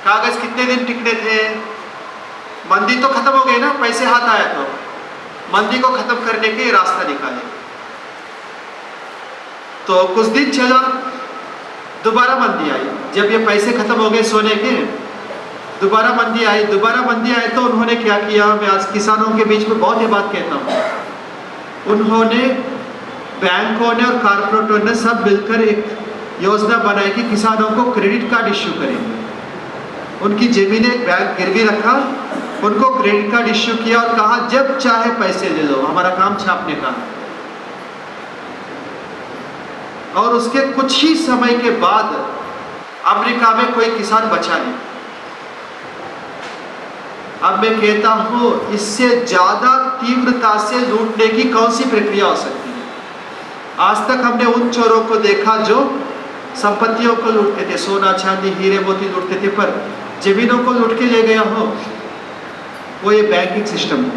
कागज कितने दिन टिकने थे? मंदी तो खत्म हो गई ना, पैसे हाथ आया तो मंदी को खत्म करने के रास्ता निकाले। तो कुछ दिन चला, दोबारा मंदी आई। जब ये पैसे खत्म हो गए सोने के, दोबारा मंदी आई। दोबारा मंदी आई तो उन्होंने क्या किया, मैं आज किसानों के बीच में बहुत ये बात कहता हूँ, उन्होंने, बैंकों ने और कारपोरेटों ने सब मिलकर एक योजना बनाई कि किसानों को क्रेडिट कार्ड इश्यू करेंगे। उनकी जमीनें बैंक गिरवी रखा, उनको क्रेडिट कार्ड इश्यू किया और कहा जब चाहे पैसे ले लो, हमारा काम छापने का। और उसके कुछ ही समय के बाद अमेरिका में कोई किसान बचा नहीं। अब मैं कहता हूं, इससे ज्यादा तीव्रता से लूटने की कौन सी प्रक्रिया हो सकती है? आज तक हमने उन चोरों को देखा जो संपत्तियों को लूटते थे, सोना चांदी हीरे मोती लूटते थे, पर जमीनों को लूट के ले गया हो वो ये बैंकिंग सिस्टम है।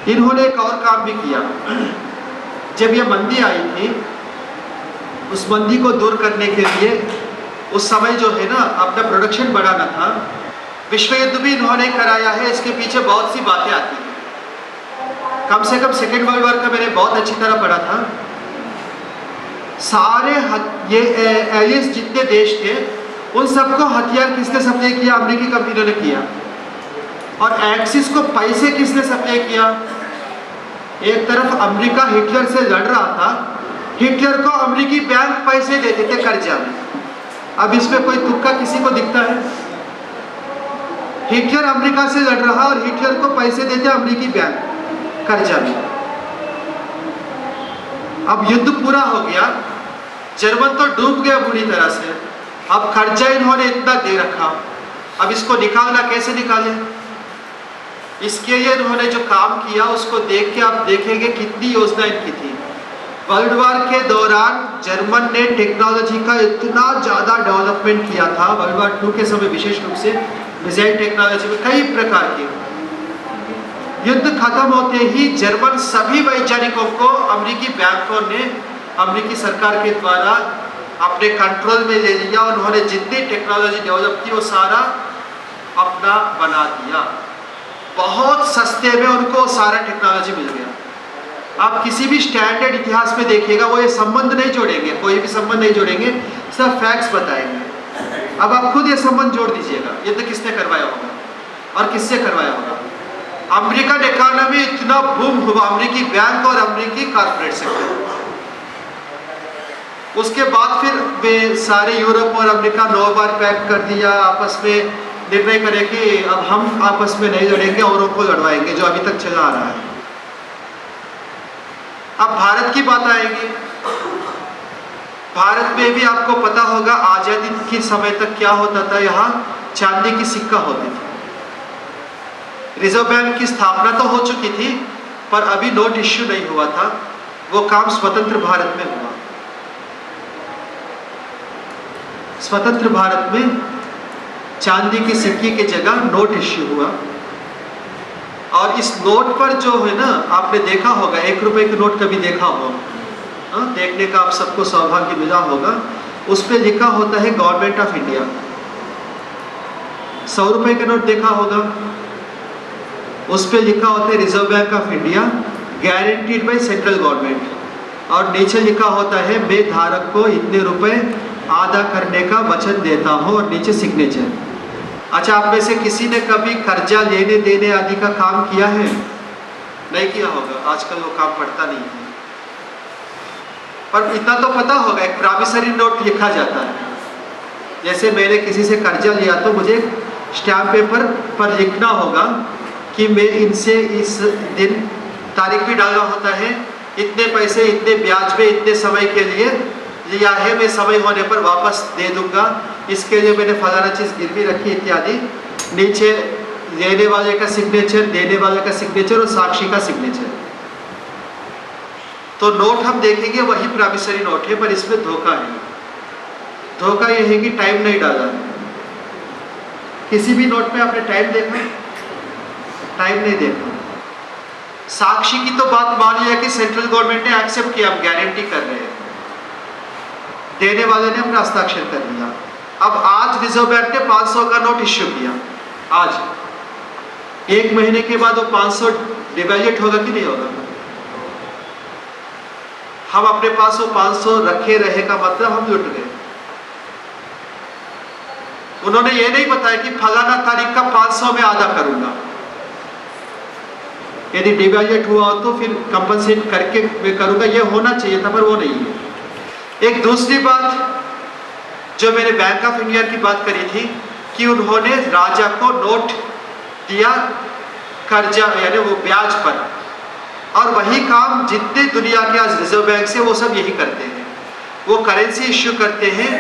इन्होंने एक और काम भी किया। जब ये मंदी आई थी, उस मंदी को दूर करने के लिए उस समय जो है ना, अपना प्रोडक्शन बढ़ाना था। विश्व युद्ध भी इन्होंने कराया है, इसके पीछे बहुत सी बातें आती हैं। कम से कम सेकेंड वर्ल्ड वॉर का मैंने बहुत अच्छी तरह पढ़ा था। सारे ये एलियंस जितने देश थे, उन सबको हथियार किसने सप्लाई किया? अमेरिकी कंपनियों ने किया। और एक्सिस को पैसे किसने सप्लाई किया? एक तरफ अमेरिका हिटलर से लड़ रहा था, हिटलर को अमेरिकी बैंक पैसे देते थे कर्जा में। अब इसमें कोई तुक्का किसी को दिखता है? हिटलर अमेरिका से लड़ रहा और हिटलर को पैसे देते अमेरिकी बैंक कर्जा में। अब युद्ध पूरा हो गया, जर्मन तो डूब गया बुरी तरह से। अब कर्जा इन्होंने इतना दे रखा, अब इसको निकालना कैसे निकाले? इसके लिए इन्होंने जो काम किया उसको देख के आप देखेंगे कितनी योजना इनकी थी। वर्ल्ड वॉर के दौरान जर्मन ने टेक्नोलॉजी का इतना ज़्यादा डेवलपमेंट किया था। वर्ल्ड वॉर 2 के समय विशेष रूप से मिसाइल टेक्नोलॉजी में कई प्रकार की। युद्ध खत्म होते ही जर्मन सभी वैज्ञानिकों को अमेरिकी बैंकों ने अमेरिकी सरकार के द्वारा अपने कंट्रोल में ले लिया। उन्होंने जितनी टेक्नोलॉजी डेवलप की वो सारा अपना बना दिया। बहुत सस्ते में उनको सारा टेक्नोलॉजी मिल गया। आप किसी भी स्टैंडर्ड इतिहास में देखिएगा, वो ये संबंध नहीं जोड़ेंगे, कोई भी संबंध नहीं जोड़ेंगे, सब फैक्ट्स बताएंगे। अब आप खुद ये संबंध जोड़ दीजिएगा, ये तो किसने करवाया होगा और किससे करवाया होगा? अमेरिकन इकोनॉमी इतना बूम हुआ, अमेरिकी बैंक और अमेरिकी कॉर्पोरेट सेक्टर। उसके बाद फिर वे सारे यूरोप और अमेरिका 9 बार पैक्ट कर दिया, आपस में निर्णय करें कि अब हम आपस में नहीं लड़ेंगे, औरों को लड़वाएंगे, जो अभी तक चला आ रहा है। अब भारत की बात आएगी। भारत में भी आपको पता होगा आजादी के समय तक क्या होता था, यहाँ चांदी की सिक्का होती थी। रिजर्व बैंक की स्थापना तो हो चुकी थी, पर अभी नोट इश्यू नहीं हुआ था। वो काम स्वतंत्र भारत में हुआ। स्वतंत्र भारत में चांदी की सिक्की की जगह नोट इश्यू हुआ। और इस नोट पर जो है ना, आपने देखा होगा, 1 रुपए की नोट कभी देखा हो, देखने का आप सबको सौभाग्य मिला होगा। उस पर लिखा होता है गवर्नमेंट ऑफ इंडिया। 100 रुपए का नोट देखा होगा, उस पर लिखा होता है reserve bank of India, guaranteed by central government, और नीचे लिखा होता है मैं धारक को इतने रुपए अदा करने का वचन देता हूँ, और नीचे सिग्नेचर। अच्छा, आप में से किसी ने कभी कर्जा लेने देने आदि का काम किया है? नहीं किया होगा, आजकल वो काम पड़ता नहीं है। पर इतना तो पता होगा, एक प्रॉमिसरी नोट लिखा जाता है। जैसे मैंने किसी से कर्जा लिया तो मुझे स्टैम्प पेपर पर लिखना होगा कि मैं इनसे इस दिन तारीख भी डालना होता है, इतने पैसे इतने ब्याज पे इतने समय के लिए लिया है, मैं समय होने पर वापस दे दूंगा, इसके लिए मैंने फलाना चीज़ गिरवी रखी इत्यादि। नीचे लेने वाले का सिग्नेचर, देने वाले का सिग्नेचर और साक्षी का सिग्नेचर। तो नोट हम देखेंगे वही प्रॉमिसरी नोट है, पर इसमें धोखा है। धोखा यह है कि टाइम नहीं डाला है। किसी भी नोट में आपने टाइम देखा? टाइम नहीं देखा। साक्षी की तो बात मान लिया कि सेंट्रल गवर्नमेंट ने एक्सेप्ट किया, हम गारंटी कर रहे हैं, देने वाले ने अपना हस्ताक्षर कर दिया। अब आज रिजर्व बैंक ने 500 का नोट इश्यू किया, आज 1 महीने के बाद वो 500 डिवैल्यूएट होगा कि नहीं होगा? हम अपने पास वो 500 रखे रहे का मतलब हम लुट गए। उन्होंने ये नहीं बताया कि फलाना तारीख का 500 में अदा करूंगा, यदि डिवैल्यूएट हुआ हो तो फिर कंपनसेट करके मैं करूंगा, ये होना चाहिए था, पर वो नहीं है। एक दूसरी बात जो मैंने बैंक ऑफ इंडिया की बात करी थी कि उन्होंने राजा को नोट दिया कर्जा, यानी वो ब्याज पर, और वही काम जितने दुनिया के आज रिजर्व बैंक से वो सब यही करते हैं। वो करेंसी इश्यू करते हैं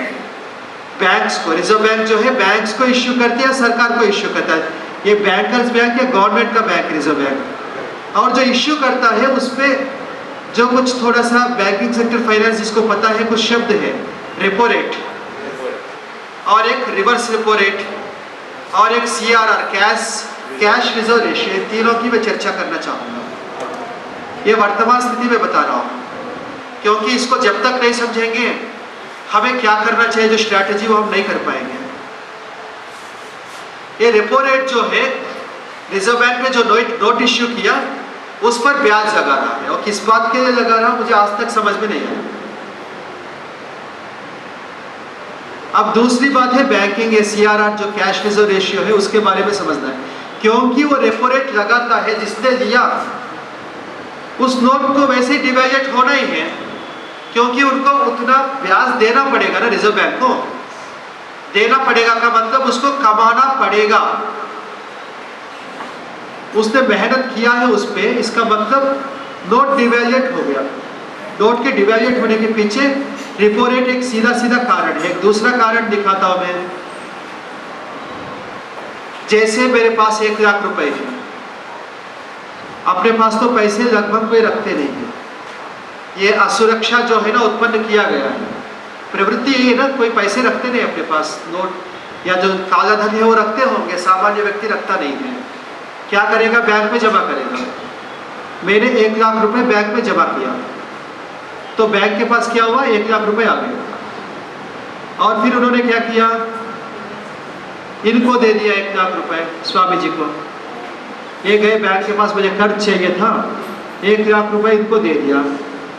बैंक्स को, रिजर्व बैंक जो है बैंक्स को इश्यू करते हैं, सरकार को इश्यू करता है। ये बैंकर्स बैंक या गवर्नमेंट का बैंक रिजर्व बैंक, और जो इश्यू करता है उस पर जो कुछ थोड़ा सा बैंकिंग सेक्टर फाइनेंस जिसको पता है, कुछ शब्द है, रेपो रेट और एक रिवर्स रेपो रेट और एक CRR कैश रिजर्व रेशियो, इन तीनों की मैं चर्चा करना चाहूँगा। ये वर्तमान स्थिति में बता रहा हूँ, क्योंकि इसको जब तक नहीं समझेंगे हमें क्या करना चाहिए, जो स्ट्रैटेजी वो हम नहीं कर पाएंगे। ये रेपो रेट जो है रिजर्व बैंक ने जो नोट इश्यू किया उस पर ब्याज लगा रहा है, और किस बात के लिए लगा रहा मुझे आज तक समझ में नहीं आया। अब दूसरी बात है बैंकिंग, ये CRR जो कैश रिजर्व रेशियो है उसके बारे में समझना है, क्योंकि वो रेपो रेट लगाता है, जिसने लिया उस नोट को वैसे डिवैल्यूएट होना ही है, क्योंकि उनको उतना ब्याज देना पड़ेगा ना, रिजर्व बैंक को देना पड़ेगा का मतलब उसको कमाना पड़ेगा। उसने मेहनत किया है उस पे, इसका मतलब नोट डिवैल्यूएट हो गया। नोट के डिवैल्यूएट होने के पीछे रेपो रेट एक सीधा सीधा कारण है। एक दूसरा कारण दिखाता हूं मैं। जैसे मेरे पास 1 लाख रुपए है, अपने पास तो पैसे लगभग कोई रखते नहीं है, ये असुरक्षा जो है ना उत्पन्न किया गया है, प्रवृत्ति यही है ना, कोई पैसे रखते नहीं अपने पास, नोट या जो काला धन है वो रखते होंगे, सामान्य व्यक्ति रखता नहीं है। क्या करेगा? बैंक में जमा करेगा। मैंने 1 लाख रुपए बैंक में जमा किया, तो बैंक के पास क्या हुआ? 1 लाख रुपए आ गए। और फिर उन्होंने क्या किया? इनको दे दिया 1 लाख रुपए, स्वामी जी को। ये गए बैंक के पास, मुझे कर्ज चाहिए था, 1 लाख रुपए इनको दे दिया।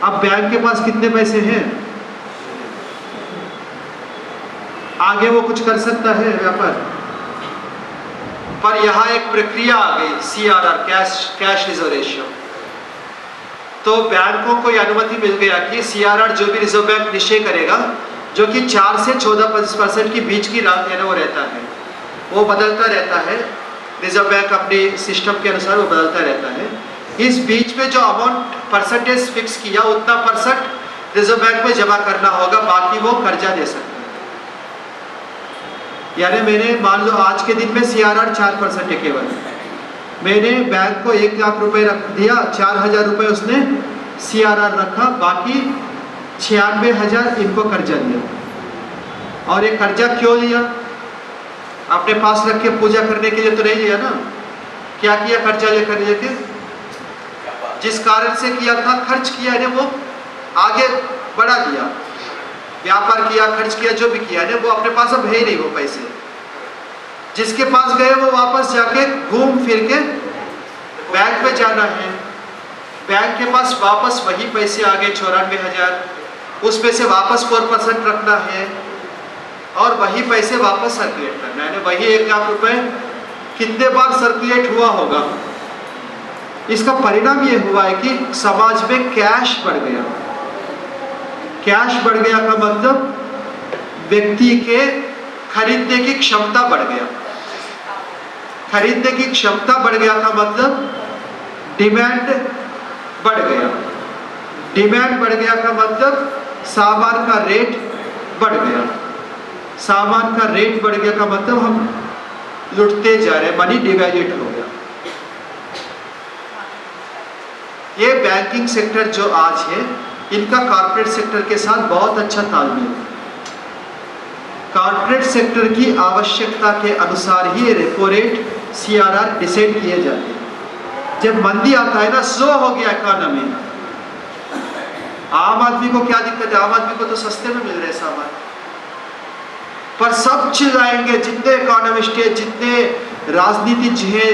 अब बैंक के पास कितने पैसे हैं? आगे वो कुछ कर सकता है व्यापार, पर यहाँ एक प्रक्रिया आ गई, CRR कैश रिजर्व रेशियो। तो बैंकों को यह अनुमति मिल गया कि CRR जो भी रिजर्व बैंक निश्चय करेगा, जो कि 4 से 14% के बीच की रात है ना, वो रहता है, वो बदलता रहता है। रिजर्व बैंक अपने सिस्टम के अनुसार वो बदलता रहता है। इस बीच में जो अमाउंट परसेंटेज फिक्स किया, उतना % रिजर्व बैंक में जमा करना होगा, बाकी वो कर्जा दे सकता है। यानी मैंने मान लो आज के दिन में CRR 4% है केवल, मैंने बैंक को 1 लाख रुपए रख दिया, 4,000 रुपए उसने CRR रखा, बाकी 96,000 इनको कर्जा दिया। और ये कर्जा क्यों लिया? अपने पास रख के पूजा करने के लिए तो नहीं लिया ना, क्या किया? कर्जा लेके जिस कारण से किया था, खर्च किया है वो आगे बढ़ा दिया, व्यापार किया, खर्च किया, जो भी किया है वो अपने पास अब है ही नहीं वो पैसे। जिसके पास गए वो वापस जाके घूम फिर के बैंक में जाना है, बैंक के पास वापस वही पैसे आ गए 94,000, उसमें से वापस 4% रखना है और वही पैसे वापस सर्कुलेट करना है। वही 1 लाख रुपए कितने बार सर्कुलेट हुआ होगा? इसका परिणाम ये हुआ है कि समाज में कैश बढ़ गया। कैश बढ़ गया का मतलब व्यक्ति के खरीदने की क्षमता बढ़ गया। खरीदने की क्षमता बढ़ गया का मतलब डिमांड बढ़ गया। डिमांड बढ़ गया का मतलब सामान का रेट बढ़ गया। सामान का रेट बढ़ गया का मतलब हम लुटते जा रहे हैं, मनी डिवैल्यूड हो गया। ये बैंकिंग सेक्टर जो आज है, इनका कॉर्पोरेट सेक्टर के साथ बहुत अच्छा तालमेल है। कॉर्पोरेट सेक्टर की आवश्यकता के अनुसार ही रेपो रेट, CRR डिसाइड किए जाते हैं। जब मंदी आता है ना, स्लो हो गया इकोनॉमी, आम आदमी को क्या दिक्कत है? आम आदमी को तो सस्ते में मिल रहे सामान, पर सब चिल्लाएंगे, जितने इकोनॉमिस्ट है, जितने राजनीतिज्ञ हैं,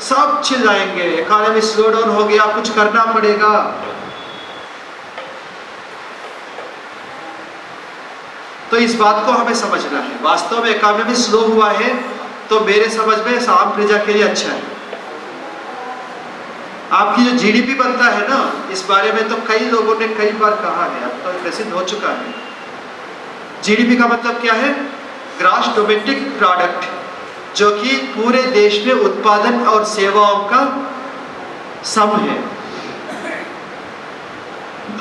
सब चिल्लाएंगे इकोनॉमी स्लो डाउन हो गया, कुछ करना पड़ेगा। तो इस बात को हमें समझना है, वास्तव में इकोनॉमी स्लो हुआ है तो मेरे समझ में आम प्रजा के लिए अच्छा है। आपकी जो GDP बनता है ना, इस बारे में तो कई लोगों ने कई बार कहा है, अब तो प्रसिद्ध हो चुका है। GDP का मतलब क्या है? ग्रॉस डोमेस्टिक प्रोडक्ट, जो कि पूरे देश में उत्पादन और सेवाओं का सम है।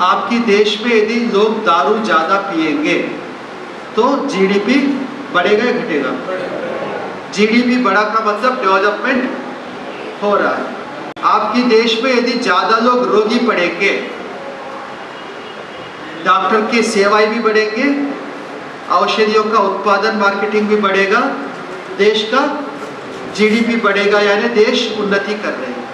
आपकी देश में यदि लोग दारू ज्यादा पिएंगे तो GDP बढ़ेगा या घटेगा? GDP बढ़ा का मतलब डेवलपमेंट हो रहा है। आपकी देश में यदि ज्यादा लोग रोगी पड़ेंगे, डॉक्टर की सेवाएं भी बढ़ेंगे, औषधियों का उत्पादन मार्केटिंग भी बढ़ेगा, देश का GDP बढ़ेगा, यानी देश उन्नति कर रहे हैं।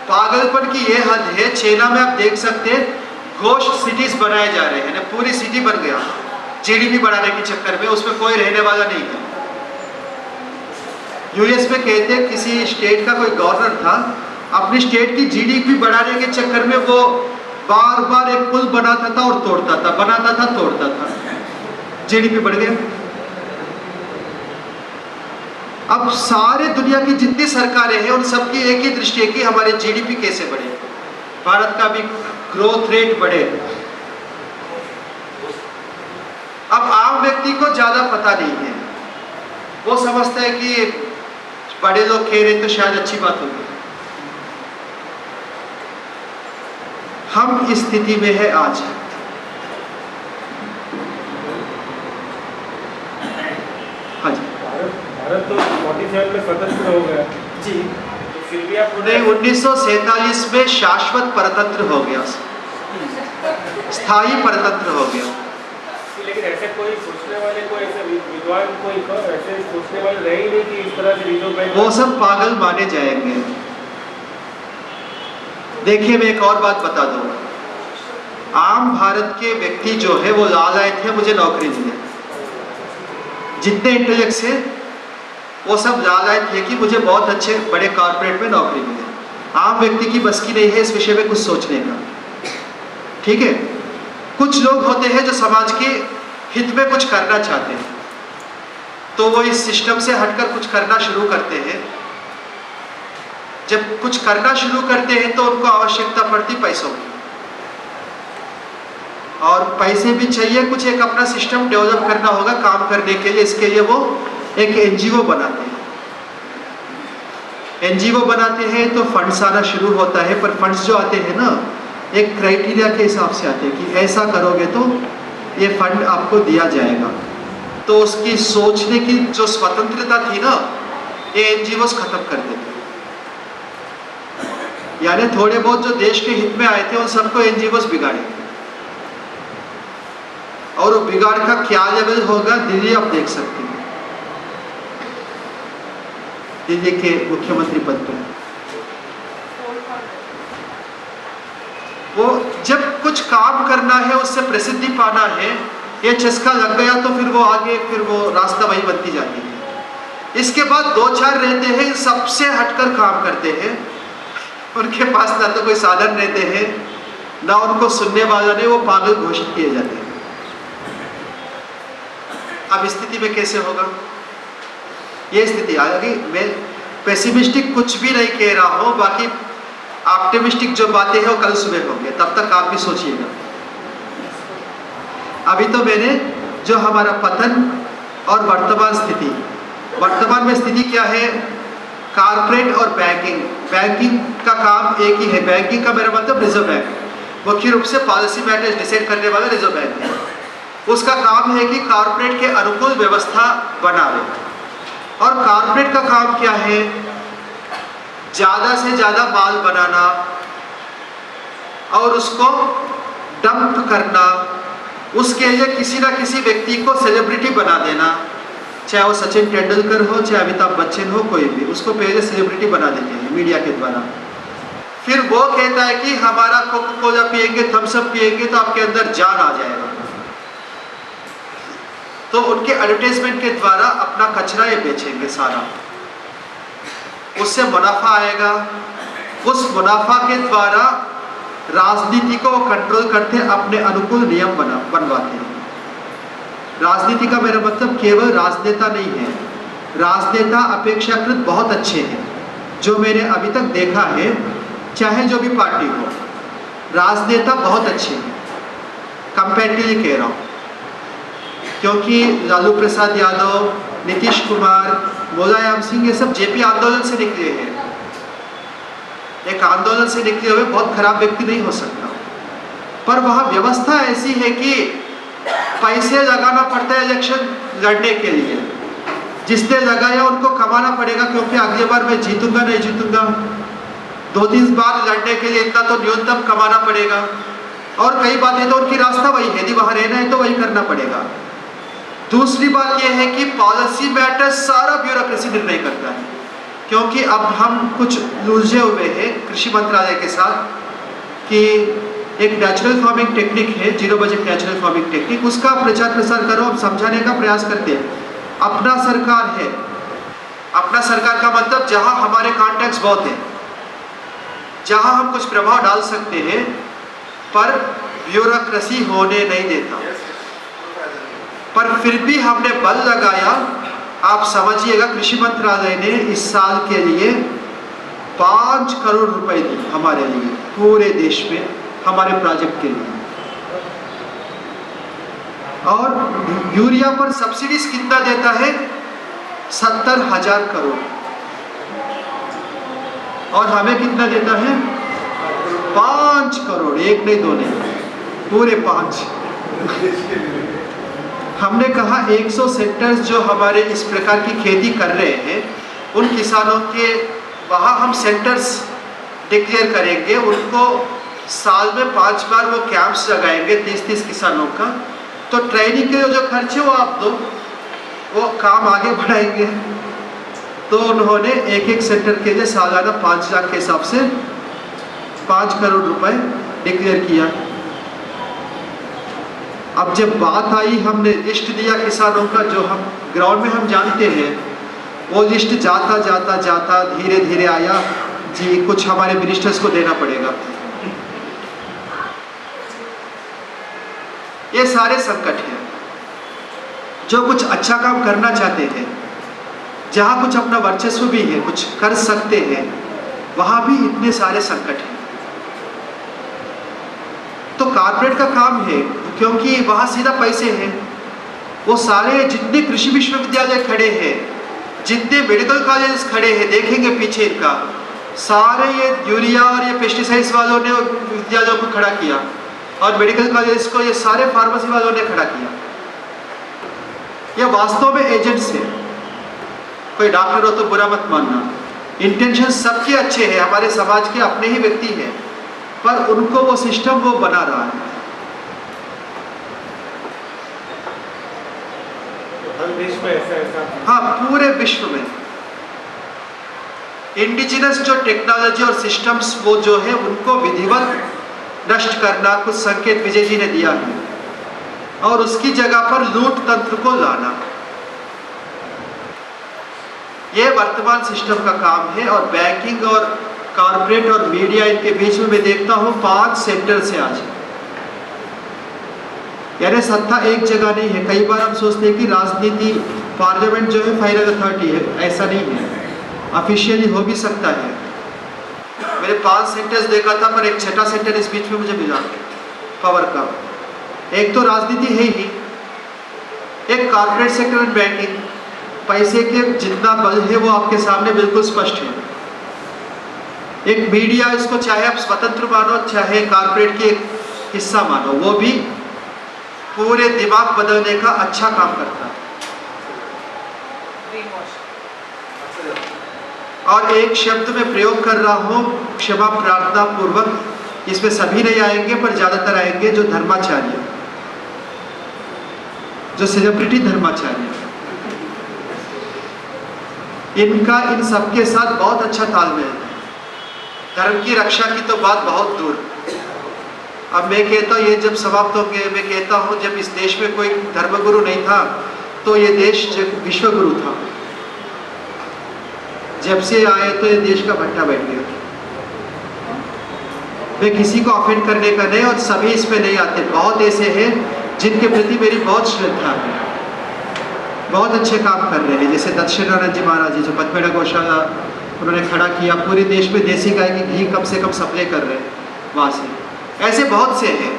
पागलपन की यह हद है, चाइना में आप देख सकते हैं घोस्ट सिटीज बनाए जा रहे हैं, पूरी सिटी बन गया GDP बढ़ाने के चक्कर में, उसमें कोई रहने वाला नहीं है। US में कहते हैं किसी स्टेट का कोई गवर्नर था, अपनी स्टेट की GDP बढ़ाने के चक्कर में वो बार बार एक पुल बनाता था और तोड़ता था, बनाता था तोड़ता था, GDP बढ़ गया। अब सारे दुनिया की जितनी सरकारें हैं उन सबकी एक ही दृष्टि है कि हमारे GDP कैसे बढ़े, भारत का भी ग्रोथ रेट बढ़े। अब आम व्यक्ति को ज्यादा पता नहीं है, वो समझता है कि बड़े लोग कह रहे तो शायद अच्छी बात होगी। हम इस स्थिति में है आज। हाँ जी, भारत तो 47 में स्वतंत्र हो गया जी, तो फिर भी आप नहीं, 1947 में शाश्वत परतंत्र हो गया, स्थायी परतंत्र हो गया। लेकिन ऐसे कोई सोचने वाले, कोई ऐसे विद्वान, कोई ऐसे सोचने वाले रहे ही नहीं कि इस तरह से रिजर्व बैंक, वो सब पागल माने जाएंगे। देखिए, मैं एक और बात बता दूं, आम भारत के व्यक्ति जो है वो लालच थे मुझे नौकरी मिले। जितने इंटेलेक्ट्स हैं वो सब लालच थे कि मुझे बहुत अच्छे बड़े कॉर्पोरेट में नौकरी मिले। आम व्यक्ति की बस की नहीं है इस विषय में कुछ सोचने का, ठीक है। कुछ लोग होते हैं जो समाज के हित में कुछ करना चाहते हैं, तो वो इस सिस्टम से हटकर कुछ करना शुरू करते हैं। जब कुछ करना शुरू करते हैं तो उनको आवश्यकता पड़ती पैसों की, और पैसे भी चाहिए, कुछ एक अपना सिस्टम डेवलप करना होगा काम करने के लिए। इसके लिए वो एक NGO बनाते हैं। NGO बनाते हैं तो फंड्स आना शुरू होता है, पर फंड्स जो आते हैं ना, एक क्राइटेरिया के हिसाब से आते हैं कि ऐसा करोगे तो ये फंड आपको दिया जाएगा। तो उसकी सोचने की जो स्वतंत्रता थी ना, ये NGOs खत्म कर देते। यानी थोड़े बहुत जो देश के हित में आए थे उन सबको NGOs बिगाड़े, और वो बिगाड़ का क्या लेवल होगा दिल्ली आप देख सकते हैं। दिल्ली के मुख्यमंत्री पद पर। वो जब कुछ काम करना है, उससे प्रसिद्धि पाना है, ये चस्का लग गया तो फिर वो आगे फिर वो रास्ता वही बनती जाती है। इसके बाद 2-4 रहते हैं सबसे हटकर काम करते हैं, उनके पास ना तो कोई साधन रहते हैं ना उनको सुनने वाला नहीं, वो पागल घोषित किए जाते हैं। अब स्थिति में कैसे होगा? ये स्थिति आएगी। मैं पेसिमिस्टिक कुछ भी नहीं कह रहा हूँ, बाकी ऑप्टिमिस्टिक जो बातें हैं वो कल सुबह होंगे, तब तक आप भी सोचिएगा। अभी तो मैंने जो हमारा पतन और वर्तमान स्थिति, वर्तमान में स्थिति क्या है, कारपोरेट और बैंकिंग, बैंकिंग का काम एक ही है। बैंकिंग का मेरा मतलब रिजर्व बैंक, मुख्य रूप से पॉलिसी मैटर्स डिसाइड करने वाला रिजर्व बैंक है। उसका काम है कि कारपोरेट के अनुकूल व्यवस्था बनावे। और कारपोरेट का काम क्या है? ज़्यादा से ज़्यादा माल बनाना और उसको डंप करना, उसके लिए किसी ना किसी व्यक्ति को सेलिब्रिटी बना देना, चाहे वो सचिन तेंदुलकर हो, चाहे अमिताभ बच्चन हो, कोई भी, उसको पहले सेलिब्रिटी बना देते हैं मीडिया के द्वारा। फिर वो कहता है कि हमारा कोका कोला पिएंगे, थम्स अप पिएंगे तो आपके अंदर जान आ जाएगा। तो उनके एडवर्टाइजमेंट के द्वारा अपना कचरा ये बेचेंगे सारा, उससे मुनाफा आएगा। उस मुनाफा के द्वारा राजनीति को कंट्रोल करते, अपने अनुकूल नियम बनवाते हैं। राजनीति का मेरा मतलब केवल राजनेता नहीं है, राजनेता अपेक्षाकृत बहुत अच्छे हैं। जो मैंने अभी तक देखा है, चाहे जो भी पार्टी हो, राजनेता बहुत अच्छे हैं, कंपैरेटिवली कह रहा हूँ। क्योंकि लालू प्रसाद यादव, नीतीश कुमार, मुलायम सिंह, ये सब जेपी आंदोलन से निकले हैं। एक आंदोलन से निकले हुए बहुत खराब व्यक्ति नहीं हो सकता, पर वहाँ व्यवस्था ऐसी है कि पैसे लगाना पड़ता है इलेक्शन लड़ने के लिए। जिसने लगाया उनको कमाना पड़ेगा, क्योंकि अगली बार मैं जीतूंगा नहीं जीतूंगा, 2-3 बार लड़ने के लिए इतना तो न्यूनतम कमाना पड़ेगा। और कई बातें तो उनकी रास्ता वही है, यदि वहाँ रहना है तो वही करना पड़ेगा। दूसरी बात यह है कि पॉलिसी मैटर्स सारा ब्यूरोक्रेसी निर्णय करता है, क्योंकि अब हम कुछ उलझे हुए हैं कृषि मंत्रालय के साथ कि एक नेचुरल फार्मिंग टेक्निक है, 0 बजट नेचुरल फार्मिंग टेक्निक, उसका प्रचार प्रसार करो, हम समझाने का प्रयास करते हैं। अपना सरकार है, अपना सरकार का मतलब जहां हमारे कॉन्टैक्ट्स बहुत हैं, जहां हम कुछ प्रभाव डाल सकते हैं, पर ब्यूरोक्रेसी होने नहीं देता। पर फिर भी हमने बल लगाया। आप समझिएगा, कृषि मंत्रालय ने इस साल के लिए 5 करोड़ रुपए दी हमारे लिए, पूरे देश में हमारे प्रोजेक्ट के लिए। और यूरिया पर सब्सिडीज कितना देता है? 70,000 करोड़। और हमें कितना देता है? 5 करोड़, 1 नहीं 2 नहीं, पूरे 5। हमने कहा 100 सेंटर्स जो हमारे इस प्रकार की खेती कर रहे हैं, उन किसानों के वहाँ हम सेंटर्स डिक्लेयर करेंगे, उनको साल में 5 बार वो कैंप्स लगाएंगे 30-30 किसानों का। तो ट्रेनिंग के जो खर्चे वो आप दो, वो काम आगे बढ़ाएंगे। तो उन्होंने एक सेंटर के लिए सालाना 5 लाख के हिसाब से 5 करोड़ रुपए डिक्लेयर किया। अब जब बात आई, हमने लिस्ट दिया किसानों का, जो हम ग्राउंड में हम जानते हैं, वो लिस्ट जाता जाता जाता धीरे धीरे आया जी, कुछ हमारे मिनिस्टर्स को देना पड़ेगा। ये सारे संकट हैं। जो कुछ अच्छा काम करना चाहते हैं, जहाँ कुछ अपना वर्चस्व भी है, कुछ कर सकते हैं, वहाँ भी इतने सारे संकट हैं। तो कॉर्पोरेट का काम है, क्योंकि वहाँ सीधा पैसे हैं। वो सारे जितने कृषि विश्वविद्यालय खड़े हैं, जितने मेडिकल कॉलेज खड़े हैं, देखेंगे पीछे इनका, सारे ये यूरिया और ये पेस्टिसाइड्स वालों ने विद्यालयों को खड़ा किया, और मेडिकल कॉलेज को ये सारे फार्मेसी वालों ने खड़ा किया। ये वास्तव में एजेंट्स हैं। कोई डॉक्टर हो तो बुरा मत मानना, इंटेंशन सबके अच्छे हैं, हमारे समाज के अपने ही व्यक्ति हैं, पर उनको वो सिस्टम वो बना रहा है। हर देश में ऐसा हाँ, पूरे विश्व में। इंडिजिनस जो टेक्नोलॉजी और सिस्टम्स वो जो है उनको विधिवत नष्ट करना कुछ संकेत विजय जी ने दिया है, और उसकी जगह पर लूट तंत्र को लाना, ये वर्तमान सिस्टम का काम है। और बैंकिंग और कॉर्पोरेट और मीडिया इनके बीच में मैं देखता हूँ 5 सेक्टर से आज, यानी सत्ता एक जगह नहीं है। कई बार हम सोचते हैं कि राजनीति पार्लियामेंट जो है फाइनल अथॉरिटी है, ऐसा नहीं है, ऑफिशियली हो भी सकता है। मैंने 5 सेंटर्स देखा था, पर एक छठा सेंटर इस बीच में मुझे मिला पावर का। एक तो राजनीति है ही, एक कॉर्पोरेट सेक्टर एंड बैंकिंग, पैसे के जितना बल है वो आपके सामने बिल्कुल स्पष्ट है। एक मीडिया, इसको चाहे आप स्वतंत्र मानो चाहे कॉर्पोरेट की एक हिस्सा मानो, वो भी पूरे दिमाग बदलने का अच्छा काम करता है। और एक शब्द में प्रयोग कर रहा हूँ क्षमा प्रार्थना पूर्वक, इसमें सभी नहीं आएंगे पर ज्यादातर आएंगे, जो धर्माचार्य, जो सेलिब्रिटी धर्माचार्य, इनका इन सबके साथ बहुत अच्छा तालमेल है। धर्म की रक्षा की तो बात बहुत दूर। अब मैं कहता हूँ ये जब समाप्त होंगे, मैं कहता हूँ जब इस देश में कोई धर्मगुरु नहीं था तो ये देश विश्वगुरु था। जब से आए तो ये देश का भट्टा बैठ गया। मैं किसी को ऑफेंड करने का नहीं, और सभी इस पे नहीं आते। बहुत ऐसे हैं जिनके प्रति मेरी बहुत श्रद्धा है, बहुत अच्छे काम कर रहे हैं, जैसे दक्षिणानंद जी महाराज जी, जो पद्मेड़ा गौशाला उन्होंने खड़ा किया, पूरे देश में देसी गाय की घी कम से कम सप्लाई कर रहे हैं वहाँ से। ऐसे बहुत से हैं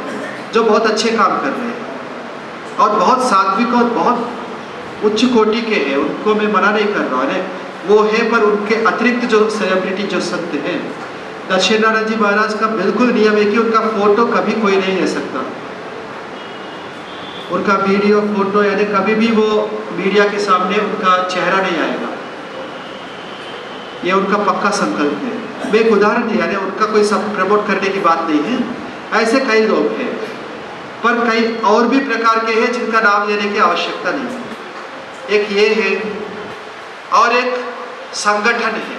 जो बहुत अच्छे काम कर रहे हैं और बहुत सात्विक और बहुत उच्च कोटि के हैं, उनको मैं मना नहीं कर रहा हूँ, वो है। पर उनके अतिरिक्त जो सेलिब्रिटी जो संत हैं, दक्षिणानंद जी महाराज का बिल्कुल नियम है कि उनका फोटो कभी कोई नहीं ले सकता। उनका वीडियो फोटो यानी कभी भी वो मीडिया के सामने उनका चेहरा नहीं आएगा, ये उनका पक्का संकल्प है। मैं एक उदाहरण दिया, यानी उनका कोई सब प्रमोट करने की बात नहीं है, ऐसे कई लोग हैं, पर कई और भी प्रकार के हैं जिनका नाम लेने की आवश्यकता नहीं है। एक ये है और एक संगठन है।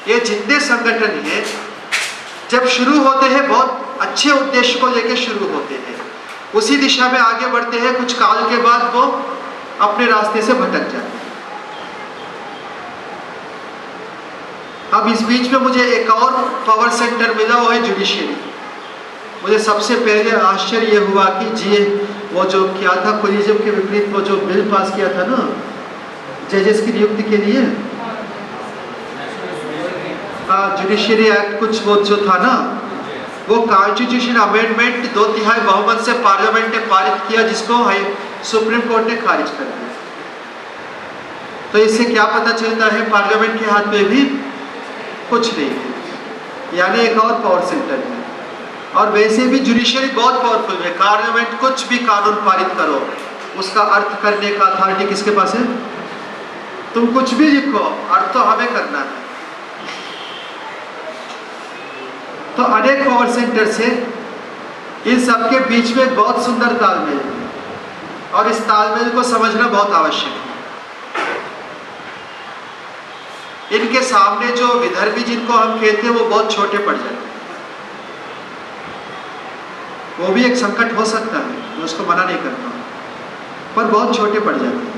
ये जितने संगठन हैं जब शुरू होते हैं बहुत अच्छे उद्देश्य को लेकर शुरू होते हैं, उसी दिशा में आगे बढ़ते हैं, कुछ काल के बाद वो अपने रास्ते से भटक जाते हैं। अब इस बीच में मुझे एक और पावर सेंटर मिला, वो है जुडिशियरी। मुझे सबसे पहले आश्चर्य ये हुआ कि जी वो जो क्या था, कोलिज्म के विपरीत वो जो बिल पास किया था ना जजेस की नियुक्ति के लिए, जुडिशियरी एक्ट कुछ वो जो था ना, वो कॉन्स्टिट्यूशन अमेंडमेंट 2/3 बहुमत से पार्लियामेंट ने पारित किया, जिसको सुप्रीम कोर्ट ने खारिज कर दिया। तो इससे क्या पता चलता है, पार्लियामेंट के हाथ में भी कुछ नहीं है, यानी एक और पावर सेंटर है। और वैसे भी जुडिशियरी बहुत पावरफुल है। पार्लियामेंट कुछ भी कानून पारित करो, उसका अर्थ करने का अथॉरिटी किसके पास है? तुम कुछ भी लिखो, अर्थ तो हमें करना है। तो अनेक पावर सेंटर से इन सबके बीच में बहुत सुंदर तालमेल है, और इस तालमेल को समझना बहुत आवश्यक है। इनके सामने जो विदर्भी जिनको हम कहते हैं वो बहुत छोटे पड़ जाते हैं। वो भी एक संकट हो सकता है, मैं उसको मना नहीं करता हूँ, पर बहुत छोटे पड़ जाते हैं।